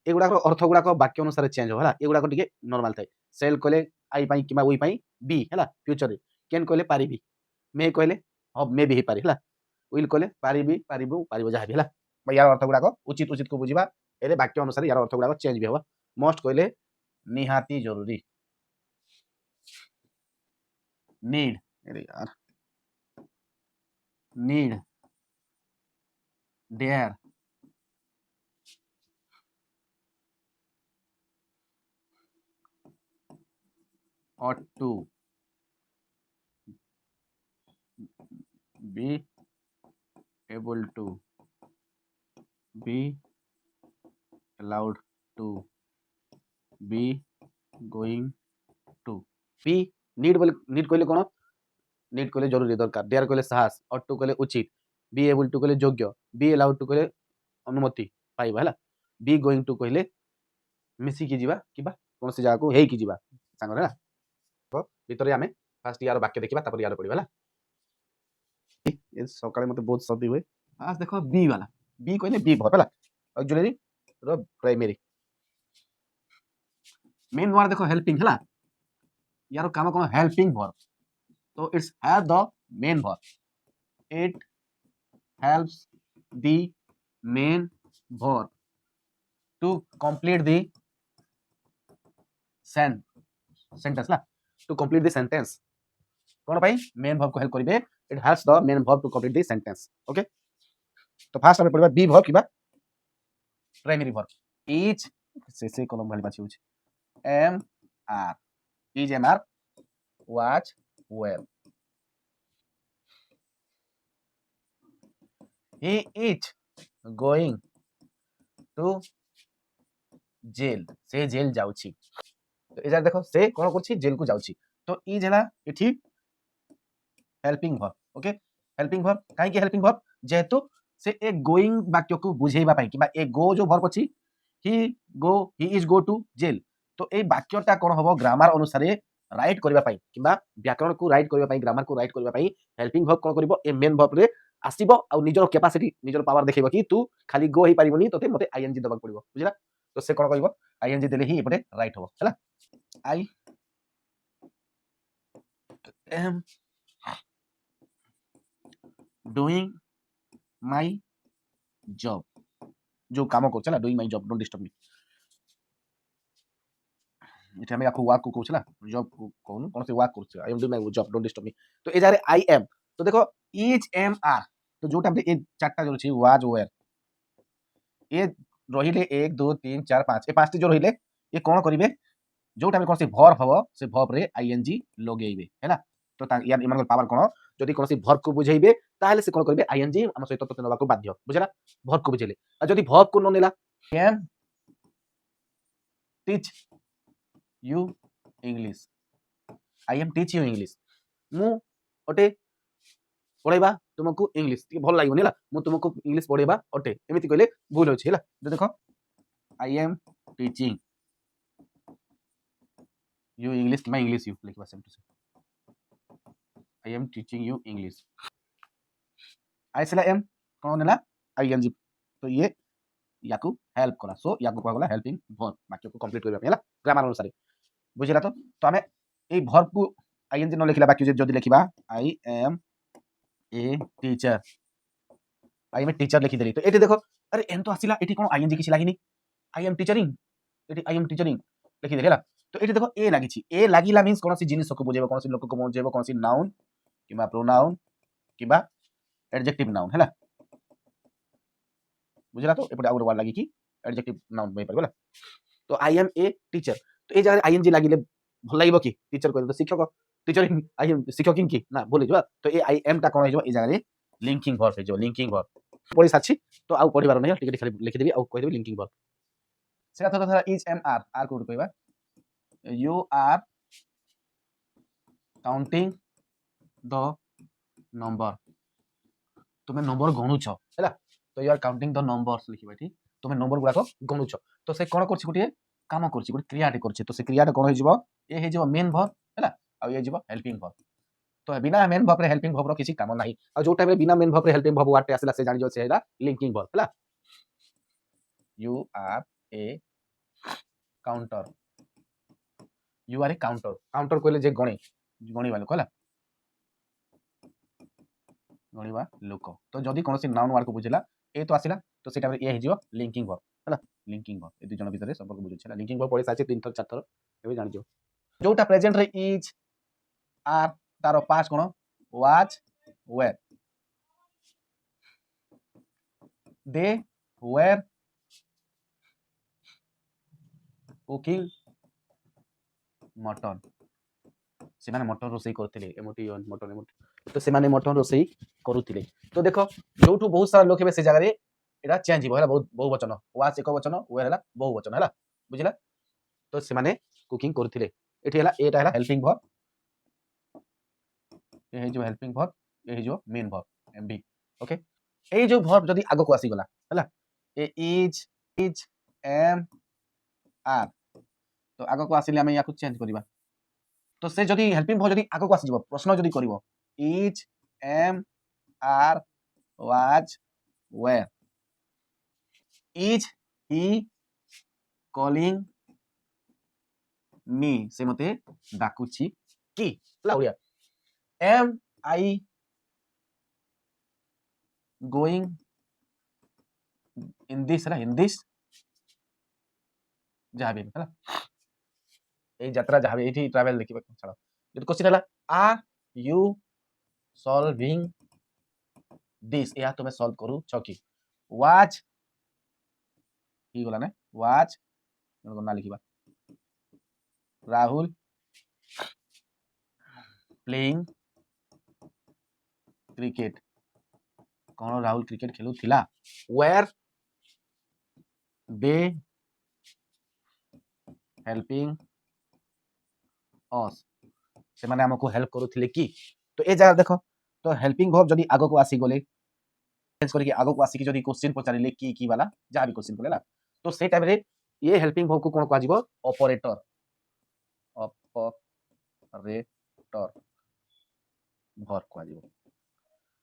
एगुड़ा अर्थ गुड़ाक वाक्य अनुसार चेंज हो एगुड़ाक टिके नॉर्मल थाए सेल कहले आई पाई किबा ओई पाई बी हला फ्यूचर रे कैन कहले पारिबी मे कहले अब मे भी हे पारि हला विल कहले पारिबी पारिबो पारिबो जहा भी हला यार अर्थ गुड़ाक उचित उचित को बुझिबा एरे वाक्य अनुसार यार अर्थ गुड़ाक चेंज भी होबा मस्ट कहले निहाती जरूरी नीड अरे यार need dare ought to be able to be allowed to be going to be need कहले कोन नीड कहले जरूरी दरकार डेयर कहले साहस ought to कहले उचित be able to कहले योग्य be allowed to कहले अनुमति पाइबा हला be going to कहले मिसी की जीवा किबा कोन से जागा को हेई की जीवा सांग हला तो भीतर आमे फास्ट यार वाक्य देखिबा तापर यार पढिबा हला ये सकाळे मते बहुत सर्दी हुए आज देखो बी वाला बी कहले बी भर हला ऑक्सिलरी रो प्राइमरी मेन वर्ड देखो हेल्पिंग हला यार काम कोन हेल्पिंग वर्ब तो it's have the main verb it helps the main verb to complete the sentence ला to complete the sentence कौन भाई मेन वर्ब को हेल्प करिवे it helps the main verb to complete the sentence okay तो फास्ट हम पढिबा बी वर्ब किबा प्राइमरी वर्ब इज से कलम वाली बाची होछ M R is am are was were he is going to jail से जेल जाउची तो एजा देखो से कोन करछि जेल को जाउची तो ई जेला एठी helping verb okay helping verb काहे कि हेल्पिंग वर्ब जेहेतु से ए गोइंग वाक्य को बुझेबा पई किबा ए गो जो वर्ब अछि he is go to jail तो ए वाक्यटा कोन हबो ग्रामर अनुसार राइट करबा पई किबा व्याकरण को राइट करबा पई ग्रामर को राइट करबा पई हेल्पिंग वर्ब कोन करबो ए मेन वर्ब रे आसीबो आ निजर कैपेसिटी निजर पावर देखैबो कि तू खाली गो ही पारिबोनी तोते मते आईएनजी दबाक पड़िबो बुझला तो से कोन कहबो आईएनजी देले ही एपटे राइट हबो हला I am doing my job जो काम कर चला doing my job don't disturb me इथे हमें आपको वर्क को कहला जॉब को कहूं कौन से वर्क करछ I am doing my job don't disturb me तो ए जारे आई एम तो देखो इज एम आर तो जो टाइम ए चारटा जो छी वाज वेयर ए रहिले 1 2 3 4 5 ए पांचटी जो रहिले ये कोन करिवे जो टाइम कोन से वर्ब हबो से वर्ब रे आईएनजी लगेइबे हैला तो यार इमान पावर कोन जदि कोनसी वर्ब को बुझेइबे ताहले से कोन करबे आईएनजी हम सहित तोते नबा को बाध्य बुझला वर्ब को बुझेले आ जदि वर्ब को न नेला can teach you English I am teach you English मु ओटे पढ़ेबा तुमको इंग्लिश भल लागोनी है मु तुमको इंग्लिश पढ़ेबा अटे एमती कहले भूल अच्छे है देख I am teaching you English कि इंग्लिश यू लिखा same to same I am teaching you English I से एम कौन है आईएनजी तो ये याकू हेल्प करा सो याकू कह गला हेल्पिंग वर्ब वाक्य को कंप्लीट करबा पेला ग्रामर अनुसार बुझिला तो हमें ए वर्ब को आईएनजी न लिखला वाक्य जदी लिखिबा I am a teacher I am a teacher लिखि देली तो एटी देखो अरे एन तो आसिला एटी कोन आईएनजी किछि लागिनी आई एम टीचरिंग एटी आई एम टीचरिंग लिखि देला तो एटी देखो ए लागिछि ए लागिला मींस कोनसी जिनिस को बुझेबो कोनसी लोक को बुझेबो कोनसी नाउन किबा प्रोनाउन किबा एडजेक्टिव नाउन हैला बुझला तो एपटे आउर वर्ड लागी कि एडजेक्टिव नाउन बई परबला तो आई एम ए टीचर तो ए जगह आईएनजी लागिले भल लागिबो कि टीचर कहले तो शिक्षक टीचर आई एम शिक्षक कि ना बोले जबा तो ए आई एम ता कोन हो ए जगह लिंकिंग वर्ब है जो लिंकिंग वर्ब पढि साछि तो आउ पढिबार नै टिके खाली लिखि देबी आउ कहि देबी लिंकिंग वर्ब सेटा तो इज एम आर को कहबा you are counting the number तुमे नंबर गणुछ हैला तो you are counting the numbers लिखिबा एठी तुमे नंबर गुडा को गणुछ तो से कोन करछि गुटिए काम करछि गुटे क्रियाटे करछि तो से क्रियाटा कोन हो जिवो ए हे जिवो मेन वर्ब हैला आ ये जिवो हेल्पिंग वर्ब तो बिना मेन वर्ब रे हेल्पिंग वर्ब रो किछि काम नाही आ जो टाइम रे बिना मेन वर्ब रे हेल्पिंग वर्ब वाटे आसिला से जानि जो से हैला लिंकिंग वर्ब हैला you are a counter you are a counter counter कहले जे गणिबा लोक हैला गणिबा लोक तो जदि कोनोसी नाउन वर्ड को बुझिला ए तो आसिला तो सेटा ए हे जिवो लिंकिंग वर्ब हैला लिंकिंग वर्ब ए दु जन भीतर संपर्क बुझु छला लिंकिंग वर्ब पढि साचे 3 थर 4 थर एबे जानि जो जोटा प्रेजेंट रे इज आर तारो पास्ट कोन was were they were cooking mutton से माने मटन रोसई करथिले एमोटी मटन एमोटी तो से माने मटन रोसई करूथिले तो देखो जोठू बहुत सारा लोक हेबे से जगह रे एटा चेंज हिबो हला बहुत बहुवचन वाज एक वचन वेर हला बहुवचन हला बुझिला तो से माने कुकिंग करथिले एठी हला एटा हला हेल्पिंग वर्ब ए हे जो हेल्पिंग वर्ब ए हे जो मेन वर्ब एमबी ओके ए जो वर्ब जदी आगो को आसी गला हला ए इज एम आर तो आगो को आसिले हम याकू चेंज करिबा तो से जदी हेल्पिंग वर्ब जदी आगो को आसी जबो प्रश्न जदी करिवो is am are was were is he calling me से मते डाकुची की लाउरिया am I going in this जहाबे हला ए यात्रा जहाबे एठी ट्रैवल देखिबा छाड़ जदी क्वेश्चन हला आर यू सॉल्विंग दिस या तुमे सॉल्व करू छकी वाज ही गला ने वाज ना लिखिबा राहुल प्लेइंग क्रिकेट कौन राहुल क्रिकेट खेलू थिला वेयर दे हेल्पिंग अस से माने हमको हेल्प करूथिले की तो ए जगह देखो तो हेल्पिंग वर्ब जदी आगो को आसी गले चेंज करके आगो को आसी कि जदी क्वेश्चन पचारिले की वाला जहां भी क्वेश्चन करेला तो से टाइम रे ये हेल्पिंग वर्ब को कोन को आजिबो ऑपरेटर वर्ब को आजिबो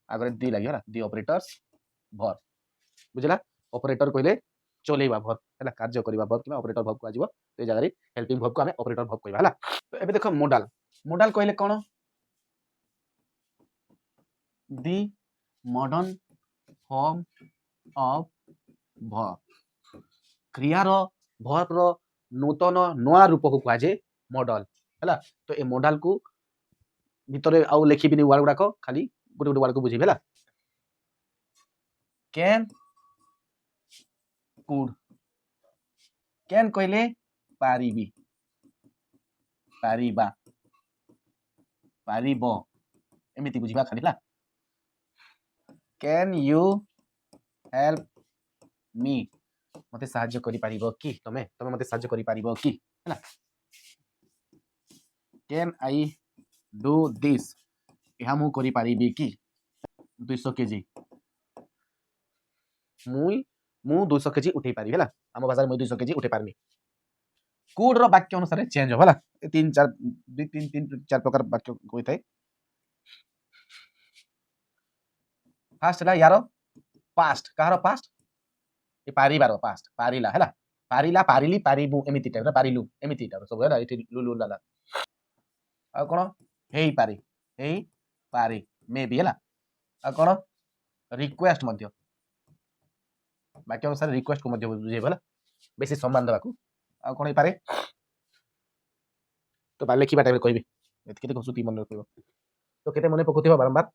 आगरे दी लागि होला दी ऑपरेटर्स वर्ब बुझला ऑपरेटर कहले चलेबा वर्ब हैला कार्य करिबा वर्ब कि ऑपरेटर वर्ब को आजिबो तो ए जगह रे हेल्पिंग वर्ब को हमें ऑपरेटर वर्ब कहबा हैला तो एबे देखो मोडाल मोडाल कहले कोन the modern form of verb क्रिया रो वर्ब रो नूतन नया रूप को कहाजे मॉडल हैला तो ए मॉडल को भितरे आउ लिखिबिनी वर्ड गुडा को खाली गोटे गोटे वर्ड को बुझिबे हैला कैन कुड कैन कहले पारिबी पारिबा पारिबो एमिति बुझिबा खाली ला कैन यू हेल्प मी मते साहाय्य करि पारिबो कि तमे तमे मते साहाय्य करि पारिबो कि हैला कैन आई डू दिस ଏହା ମୁଁ କରିପାରିବି କି 200 केजी ମୁଁ 200 केजी उठेई पारिबी हैला हम भाषा में 200 केजी उठेई पारमी कुड रो वाक्य अनुसार चेंज हो हैला 3 4 2 3 3 4 प्रकार वाक्य होई थाए फास्ट हैला यारो पास्ट कहारो पास्ट ए पारिबार पास्ट पारिला हैला पारिला पारिली पारिबु एमिति टाइप रा पारिलु एमिति टाइप सब हैला एठी लुलु लाला आ कोन हेई पारी मे बी हैला आ कोन रिक्वेस्ट मध्य वाक्य अनुसार रिक्वेस्ट को मध्य बुझेबो हैला बेसी सम्मान देबाकू आ कोन पारे तो बाले लिखिबा टाइप कहबी एत केते कसुती मन रखिबो तो केते मने पकुथिबा बारंबार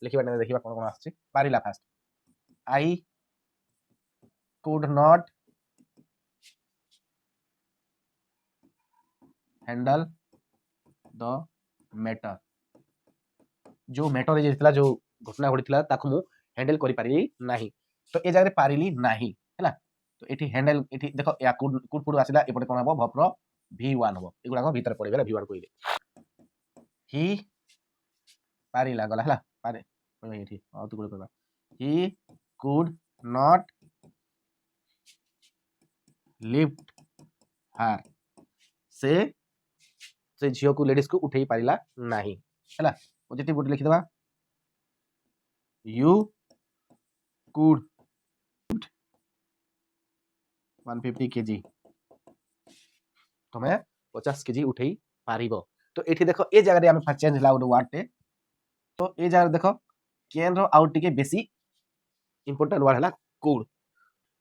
लिखिबा टाइम देखिबा कोन कोन आछि पारिला past I could not handle the matter जो मैटर जे थिला जो घटना घटिथिला ताकू मु हैंडल करि पारि नाही तो ए जगह पारिली नाही हैला तो एठी हैंडल एठी देखो या कुड पुड आसिला एपटे कोन हबो भप्र v1 हबो एगुडा को भीतर पड़ेबेला v1 कइले ही पारिला गला हैला पारे कहबे एठी आ तो कहबा ही कुड नॉट लिफ्ट हर से झियो को लेडीज को उठेई पारिला नाही हैला पॉजिटिव वर्ड लिखि देबा यू कुड 150 केजी तमे 50 केजी उठेई पारिबो तो एठी देखो ए जगह रे हम फर्स्ट चेंज लाउड वर्ड टे तो ए जगह देखो कैन रो आउट टिके बेसी इंपोर्टेंट वर्ड हला could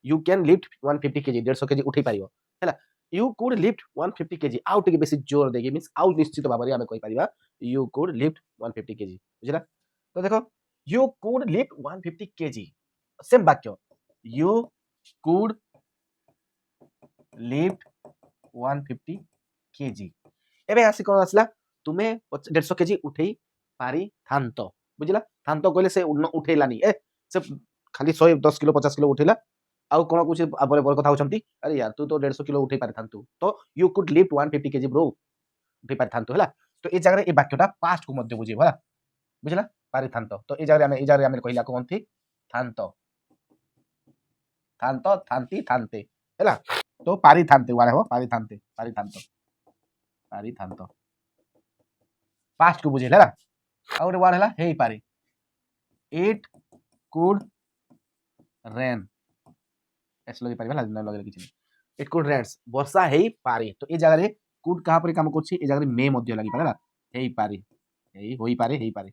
you can lift 150 KG 150 KG उठेई पारिबो हैला यू कुड लिफ्ट 150 केजी आउट टिके बेसी जोर देगी मींस आउट निश्चित भाबरे हम कहि Paribas you could lift 150 KG बुझला तो देखो you could lift 150 KG same वाक्य यू कुड लिफ्ट 150 केजी एबे आसी कोन आसला तुमे 150 केजी उठेई पारी थांतो बुझला थांतो कहले से उठेलानी ए से खाली 110 किलो 50 किलो उठेला आउ कोन कुछ आबरे बर कथा होचंती अरे यार तू तो 150 किलो उठेई पारि थांतु तो you could lift 150 KG bro उठेई पारि थांतु हैला तो ए जगह रे ए वाक्यटा पास्ट को मध्य बुझेबो हैला बुझला पारि थांतो तो ए जगह रे हम कहिला कोन थी थांतो थांतो थांती थांते हैला तो पारि थांते वाले हो पारि थांते पारि थांतो पारि थांतो पास्ट को बुझेला हैला और वाला हैला हेई पारि इट कुड रेन एस लगे पारि हैला न लगे किछि इट कुड रेन्स वर्षा हेई पारि तो ए जगह रे कुड कहा पर काम करछि ए जगह रे मे मध्य लागि पारे हैला हेई पारि हेई होई पारि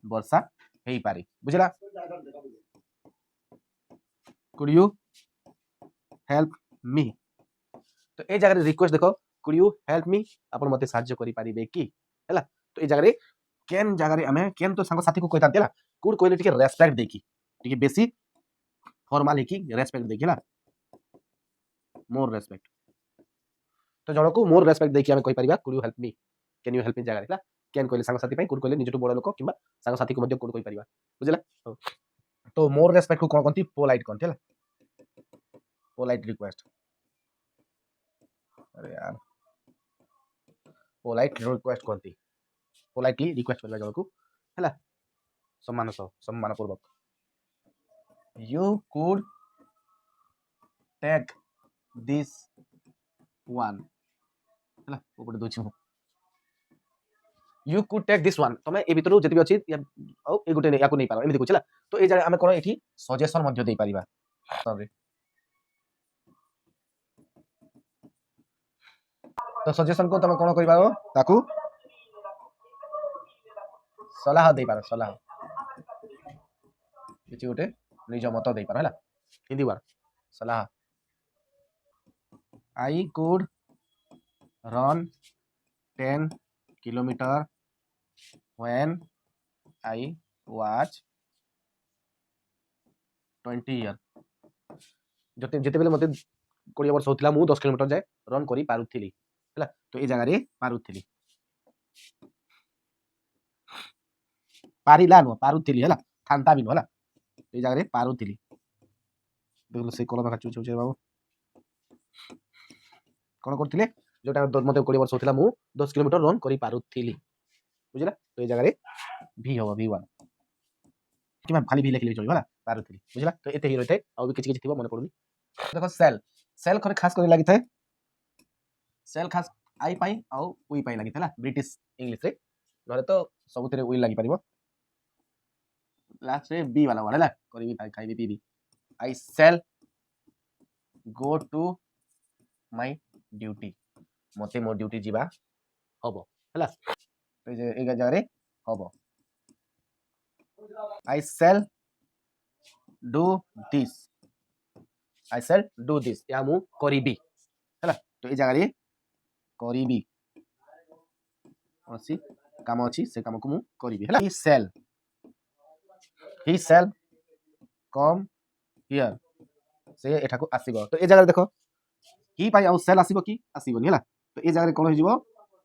वर्षा हेई पारि बुझला कुड यू हेल्प मी तो ए जगह रे रिक्वेस्ट देखो कुड यू हेल्प मी अपन मते साहाय्य करि पारिबे की हैला तो ए जगह रे केन जगह रे हमें केन तो संग साथी को कहता हैला कुड कहले टिके रेस्पेक्ट देखी टिके बेसी फॉर्मल की रेस्पेक्ट देखी हैला मोर रेस्पेक्ट तो जणो को मोर रेस्पेक्ट देखि हमें कहि परिबा could you help me can you help me जगह रे कैन कहले संग साथी पई कुड कहले निजटु बड़ लोक किबा संग साथी को मध्य कुड कहि परिबा बुझला तो मोर रेस्पेक्ट को कोन कोनती पोलाइट कोनती हैला पोलाइट रिक्वेस्ट अरे यार पोलाइट रिक्वेस्ट कोनती पोलाइटली रिक्वेस्ट करबा जणो को हैला सम्मान पूर्वक you could take this one हैला ऊपर दोछि you could take this one तमे ए भितरु जति भी अछि औ ए गुटे याको नै पारो एमिति कुछ हैला तो ए जगह हमें कोन एठी सजेशन मध्य देई परिबा सॉरी तो सजेशन को तमे कोन करिबा ताकू सलाह देई पारो सलाह किछि गुटे निज मत देई पारो हैला हिंदी बार सलाह I could run 10 kilometre when I was 20 year जते बेले मते 20 वर्ष होतिला मु 10 किलोमीटर जाय रन करि पारुथिली हैला तो ए जगह रे पारुथिली पारिला नो पारुथिली हला थांता भी नो हला ए जगह रे पारुथिली देखलो से कलम का चुचे बाबू कोन करथिले जोटा मते 20 वर्ष होथिला मु 10 किलोमीटर रन करि पारुथिली बुझिला तो ए जगह रे भी हो v1 कि मैं खाली भी लिख ले चलिबा हला पारुथिली बुझिला तो एते ही रहते आ भी किछि किछि थिबो मन पड़ुनी देखो सेल सेल खरे खास करे लागि थाए सेल खास आई पाई आ वी पाई लागि थला ब्रिटिश इंग्लिश रे नले तो सबुतरे वी लागि परिबो लास्ट रे बी वाला वाला करिबी खाइबी पीबी I shall go to my duty मते मो ड्यूटी जीवा हबो हला तो जे ए जगह रे हबो I shall do this I shall do this या मु करिबी हला तो ए जगह रे करिबी ओसी काम अछि से काम को मु करिबी हला ही सेल कम हियर से एठा को आसीबो तो ए जगह देखो ही पाई आउ सेल आसीबो की आसीबोनी हला तो ए जगह रे कोन हो जिवो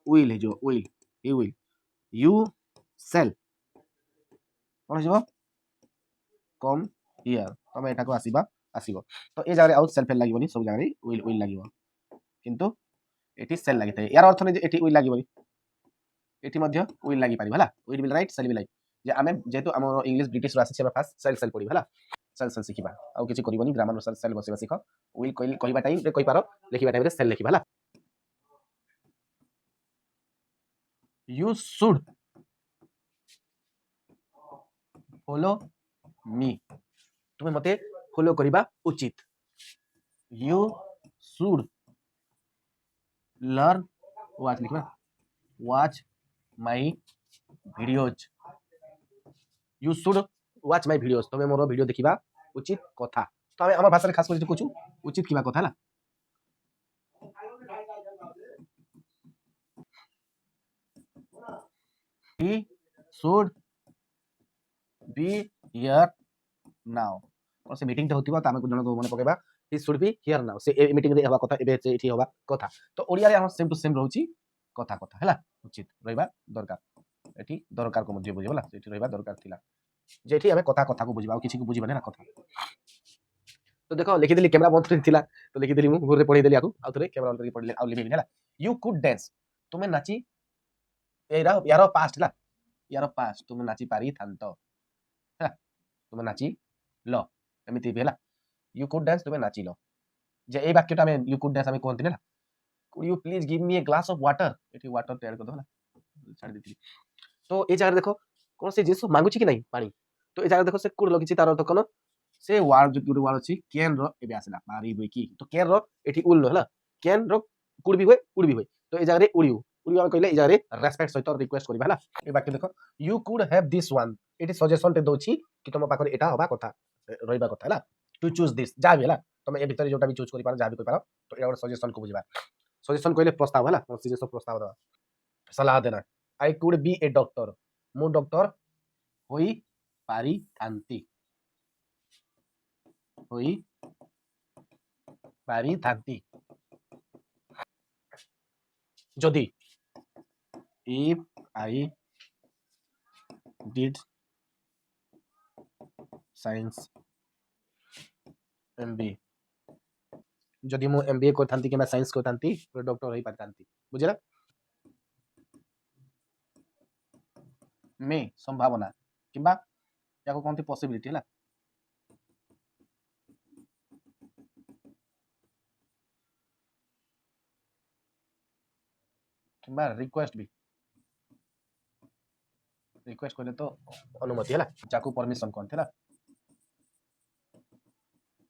विल हे जो will he will you shall कोन हो जिवो कम हियर तमे एठा को आसीबा आसीबो तो ए जगह रे आउ सेल फेल लागिबोनी सब जगह रे विल लागिबो किंतु एठी सेल लागिते यार अर्थ नै जे एठी विल लागिबोनी एठी मध्य विल लागि पारि हला विल राइट सेल विल जे आमे जेतु हमर इंग्लिश ब्रिटिश रासी छे फास्ट सेल सेल पड़ी हला सेल सेल सिखिबा आउ किछि करिबोनी ग्रामर अनुसार सेल बसेबा सिख विल कहिबा टाइम रे कहि पारो लिखिबा टाइम रे सेल लिखिबा हला यू शुड फॉलो मी तुमे मते फॉलो करिबा उचित यू शुड लर्न वाच लिखबा watch my videos you should watch my videos तुमे मोर वीडियो देखिबा उचित कथा तो हमें हमर भाषा रे खास कर कुछ उचित किबा कथा हला he should be here now और से मीटिंग होतिबा त हमको जण को मन पकेबा he should be here now से ए मीटिंग रे हवा कथा एबे से एठी हवा कथा तो ओडिया रे हम सेम टू सेम रहउची कथा कथा हला उचित रहबा दरकार एठी दरकार को मध्य बुझिबला एठी रहबा दरकार थिला जेठी हमें कथा कथा को बुझिबा किछि को बुझिबा ना कथा तो देखो लिखि देली कैमरा बंद थिला तो लिखि देली मु घरे पढि देली आकु आ थरे कैमरा ऑन करके पढले आ लिखि हला यू कुड डांस तुमे नाची एरा यारो पास्ट ला यारो पास्ट तुमे नाची पारी थांतो हा तुमे नाची लो एमिति भेला यू कुड डांस तुमे नाची लो जे ए वाक्यटा में यू कुड डांस हमें कोनति ना could you please give me a glass of water एठी वाटर तैयार कर दो ना छाड़ देती तो ए जगह देखो कोन से जेसु मांगुची कि नहीं पानी तो ए जगह देखो से कुड लगिची तार अर्थ कोन से वार्ड जो गुड वार्ड अछि कैन रो एबे आसला पारी बई की तो कैन रो एठी उल नो हला कैन रो कुड भी होय उड भी होय तो ए जगह रे उडियो उडियो कहले ए जगह रे रेस्पेक्ट सहित रिक्वेस्ट करबा हला ए वाक्य देखो you could have this one एठी सजेशन ते दोछि कि तुम पाखर एटा होबा कथा रहइबा कथा हला टू चूज दिस जा भी हला तुम ए भीतर जोटा भी चूज करि पारो जा भी करि पारो तो एटा सजेशन को बुझिबा सजेशन कहले प्रस्ताव हला सजेशन प्रस्ताव दवा सलाह देना I could be A doctor मु डॉक्टर होई पारी थांती होई पारी थांती जदि if I did science MBA जदि मु MBA करथांती कि मैं साइंस करथांती तो डॉक्टर होई पारथांती बुझला में संभावना किबा याको कोनती पॉसिबिलिटी हला किबा रिक्वेस्ट भी रिक्वेस्ट करले तो अनुमति हला जाको परमिशन कोन थला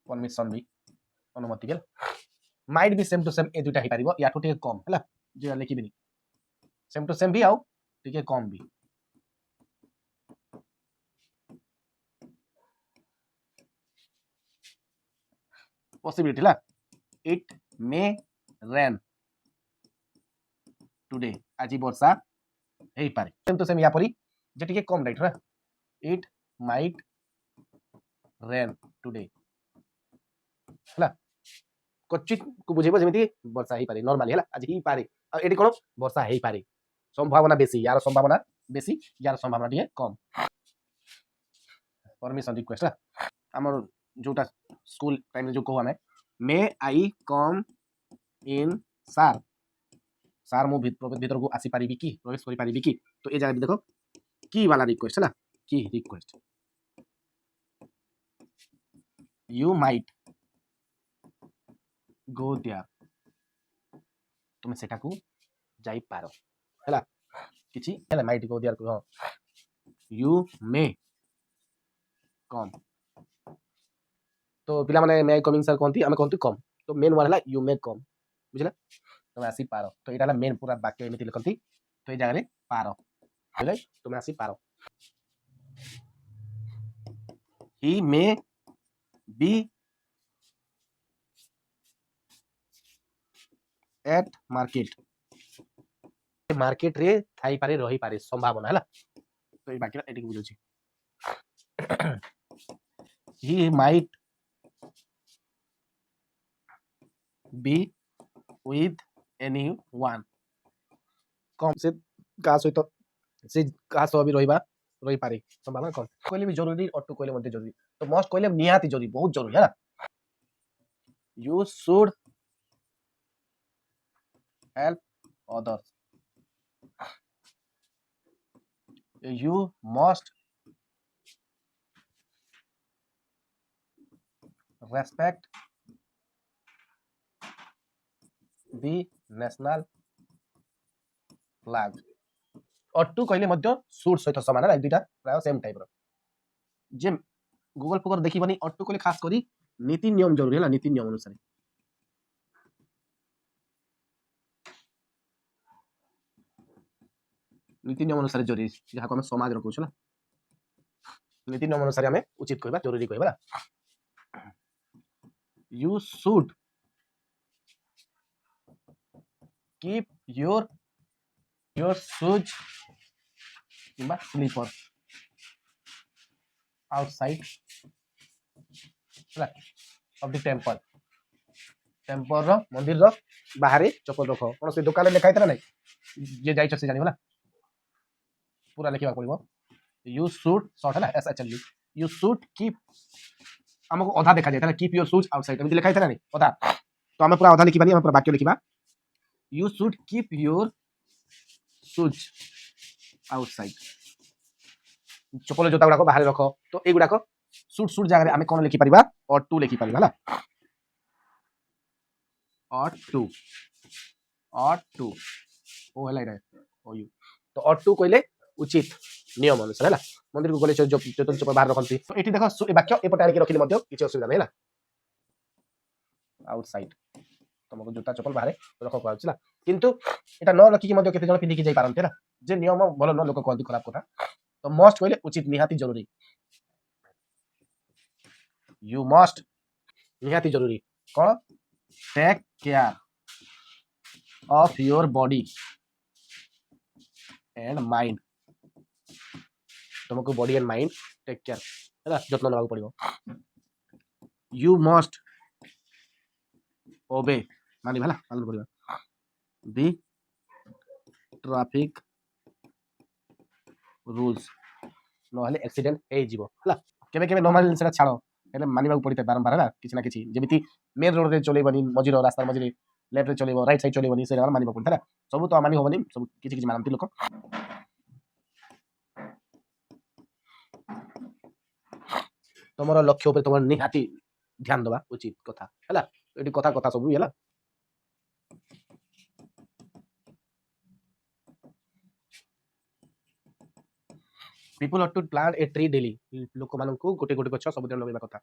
परमिशन भी अनुमति गेल माइट भी सेम टू सेम ए दुटा ही पारिबो या ठोटे कम हला जे लिखि बिनी सेम टू सेम भी आउ ठीक है कम भी पॉसिबिलिटी ला इट मे रेन टुडे आज वर्षा हेई पारे सेम टू सेम या परी जे ठीक कम राइट रा इट माइट रेन टुडे हला कच्चित को बुझेबो जेमिति वर्षा हेई पारे नॉर्मली हला आज ही पारे आ एटी कोन वर्षा हेई पारे संभावना बेसी यार संभावना बेसी यार संभावना दिए कम परमिशन रिक्वेस्ट है हमर जोटा स्कूल टाइम जो कहू हमें मे आई कम इन सार सार मु भीतर को आसी पारिबी की प्रवेश करि पारिबी की तो ए जगह देखो की वाला रिक्वेस्ट है की request you might go there तुम सेटा को जाई पारो हैला किछि हैला माइट गो देयर को यू मे कम तो पिला माने मे कमिंग सर कहती आमे कहती कम तो मेन वाला है यू मे कम बुझला तुम आसी पारो तो एटा मेन पूरा वाक्य एमिति लिखंती तो ए जगह पारो बुझले तुम आसी पारो ही मे बी एट मार्केट रे थाई पारे रही पारे संभावना है तो ये बाकी एटी बुझो he might be with anyone कम से का सहित से का सह भी रही पारे संभावना कम कहले भी जरूरी ऑटो कहले मते जरूरी तो मस्ट कहले निहाती जरूरी बहुत जरूरी है ना you should help others you must respect the national flag ado कहले मध्य सूट सहित समान है दुईटा प्राय सेम टाइप रो जे गूगल पर देखिबनी अटू कहले खास करी नीति नियम जरूरी है नीति नियम अनुसार नीति नियम अनुसार जरूरी जहाँ को हम समाज रो कहछला नीति नियम अनुसार हमें उचित कहबा जरूरी कहबा you should keep your shoes किंबा slipper outside of the temple रो मंदिर रो बाहर चप्पल रख कौन से दुकान लिखा है ना जे जाई से जानी होला पूरा लिखा पड़ो यू शुड शॉर्ट है ना S H L U should keep हमको अधा देखा जाए कीप योर शूज आउटसाइड एमती लिखा है ना अधा तो आम पूरा अधा लिखा हम पूरा वाक्य लिखा you should keep your shoes outside चप्पल जोता गुड़ाक बाहर रख तो ये गुड़ाक सुट सुट जगह आम कौन लिखिपर और टू लिखिपर है और टू ओ है ओ यू तो और टू कहले उचित नियम अनुसार है मंदिर को गले जो चप्पल बाहर रखती तो ये देख वाक्य एपटे आनिक रखिले किसी असुविधा नहीं आउटसाइड तुमको जूता चप्पल बाहर रख पाला किंतु एटा न रखिकी केते जण पिंधिकी जाई पारंते ना जे नियम भल न लोक कहती खराब कथा तो मस्ट कहले उचित निहाती जरूरी यू मस्ट निहाती जरूरी कौन take care of your body and mind तुमको body and mind take care है जत्न नेबाक पड़ो यू मस्ट ओबे मानी भाला पालन करिया दी ट्रैफिक रूल्स नहले एक्सीडेंट हे जीवो हला केबे केबे नॉर्मल सेटा छाड़ो हेले मानिबा पड़िते बारंबार है किछि ना किछि जेमिति मेन रोड रे चलेबनी मझिरो रास्ता मझिरे लेफ्ट रे चलेबो राइट साइड चलेबनी से मानिबा पड़िते सब तो मानि होबनी सब किछि किछि मानंती लोक तमरो लक्ष्य ऊपर तमर निहाती ध्यान देबा उचित कथा हला एटी कथा कथा सब हला people ought to plant a tree daily लोक मानन को गोटे गोटे गछ सब दिन लगेबा कथा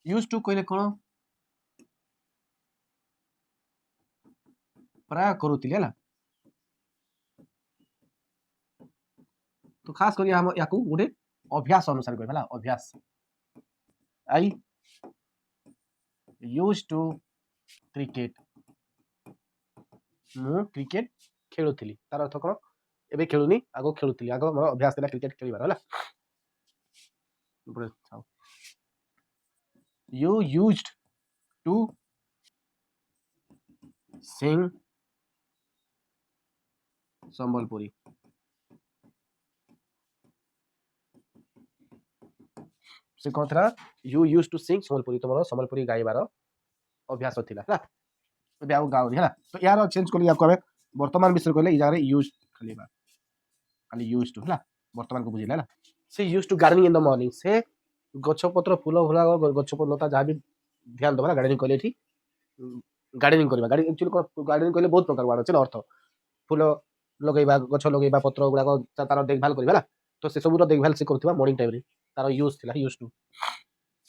यूज टू कहले कोन प्राय करूतिले हला तो खास करी हम याकू गोटे अभ्यास अनुसार कहबा हला अभ्यास आई यूज टू क्रिकेट मु क्रिकेट खेलुथिली तार अर्थ कोन एबे खेलुनी आगो खेलुथिली आगो मोर अभ्यास देला क्रिकेट खेलिबार हला you used to sing Sambalpuri से कौन था you used to sing Sambalpuri तुम संबलपुरी गाइबार अभ्यास थिला है ଏବେ ଆଉ ଗାଉନି ହେଲା ତ ୟାର ଚେଞ୍ଜ କଲି ୟାକୁ ଆମେ ବର୍ତ୍ତମାନ ବିଷୟରେ କହିଲେ ଏଇ ଜାଗାରେ ୟୁଜ୍ ଖାଲି ୟୁଜ୍ ଟୁ ହେଲା ବର୍ତ୍ତମାନକୁ ବୁଝିଲା ହେଲା she use to gardening in the morning से गछ पत्र फूल फुला गछ लता जहाँ भी ध्यान दबा गार्डनिंग कहले एठी गार्डनिंग करबा गार्डनिंग एक्चुअली गार्डनिंग कहले बहुत प्रकार वाला छै अर्थ फूल लगेबा गछ लगेबा पत्र गुडा तार देखभाल करबा ହେଲା तो से सब देखभाल से करथिबा मॉर्निंग टाइम रे तार यूज थिला यूज टू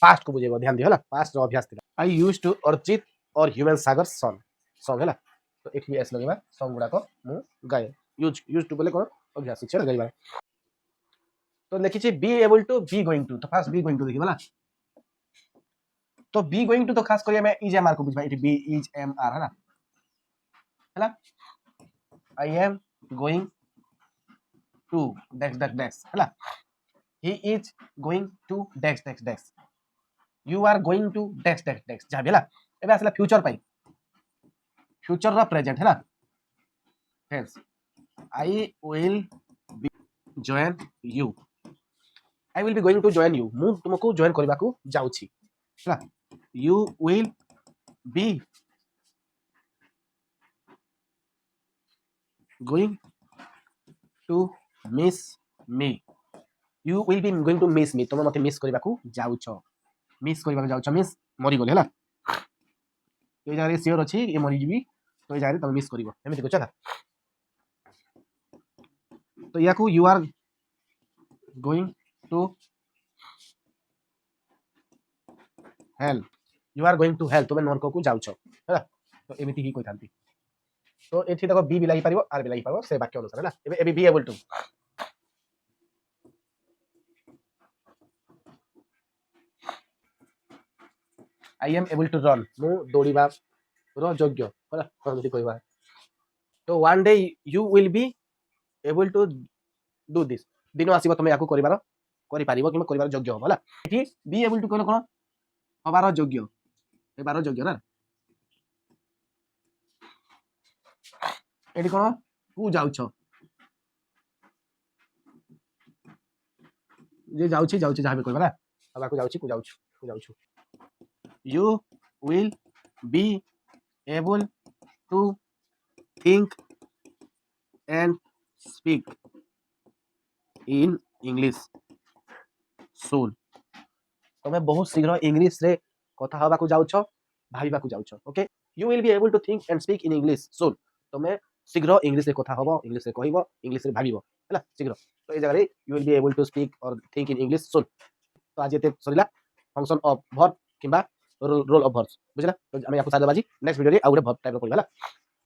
पास्ट को बुझेबा ध्यान दियो होला पास्ट रो अभ्यास थिला आई यूज टू अर्जित और ह्यूमन सागर सन सॉन्ग है तो एठी एस लगेबा सॉन्ग गुडा को मु गाए यूज टू बोले कोन अभ्यास छै गाइबा तो लिखी छी be able to be going to तो फास्ट बी गोइंग टू देखिबा ना तो बी गोइंग टू तो खास करिया मैं इज एम आर को बुझबा एठी बी इज एम आर है ना I am going to dash dash dash है ना he is going to dash dash dash you are going to dash dash dash जा बेला एबे आसला फ्यूचर पाई फ्यूचर रा प्रेजेंट है ना hence I will be join you I will be going to join you मु तुमको जॉइन करबा को जाउछी ହେଲା you will be going to miss me you will be going to miss me तुम मते मिस करबा को जाउछ miss କରିବାକୁ ଯାଉଛ miss ମରିଗଲି ହେଲା ଏଇ ଜାଗାରେ ସିଓର ଅଛି ଏ ମରିଯିବି ତ ଏଇ ଜାଗାରେ ତମେ ମିସ୍ କରିବ ଏମିତି କହୁଛ ନା ତ ୟାକୁ you are going to hell you are going to hell तुम नरक को जाउछ हैला तो एमिति ही कोइ थांती तो एठी देखो बी भी लागि पारिबो आर भी लागि पारिबो से वाक्य अनुसार हैला एबे be able to I am able to run मु दौड़ीबा रो योग्य हैला कोनति कहबा तो one day you will be able to do this दिन आसीबो तुम याकू करिबार करि पारिबो किमा करिबार योग्य हो हैला एठी बी एबल टू कहलो कोन ହବାର ଯୋଗ୍ୟ ହେବାର ଯୋଗ୍ୟ ନା ଏଠି କଣ କୁ ଯାଉଛ ଯେ ଯାଉଛି ଯାଉଛି ଯାହା ବି କହିବା ନା हमाको जाउची को जाउछु you will be able to think and speak in English soon तुम बहुत शीघ्र इंग्लिश रे कथा हवा को जाउछ भाबिबा को जाउछ okay you will be able to think and speak in English सुन तुम शीघ्र इंग्लिश रे कथा हबो इंग्लिश रे कहबो इंग्लिश रे भाबिबो हैला शीघ्र तो ए जगह रे you will be able to speak और थिंक इन इंग्लिश सुन तो आज एते सरीला फंक्शन ऑफ वर्ब किबा रोल ऑफ वर्ब्स बुझला तो हम याको सादा बाजी नेक्स्ट वीडियो रे आउरे वर्ब टाइप रो करबा हैला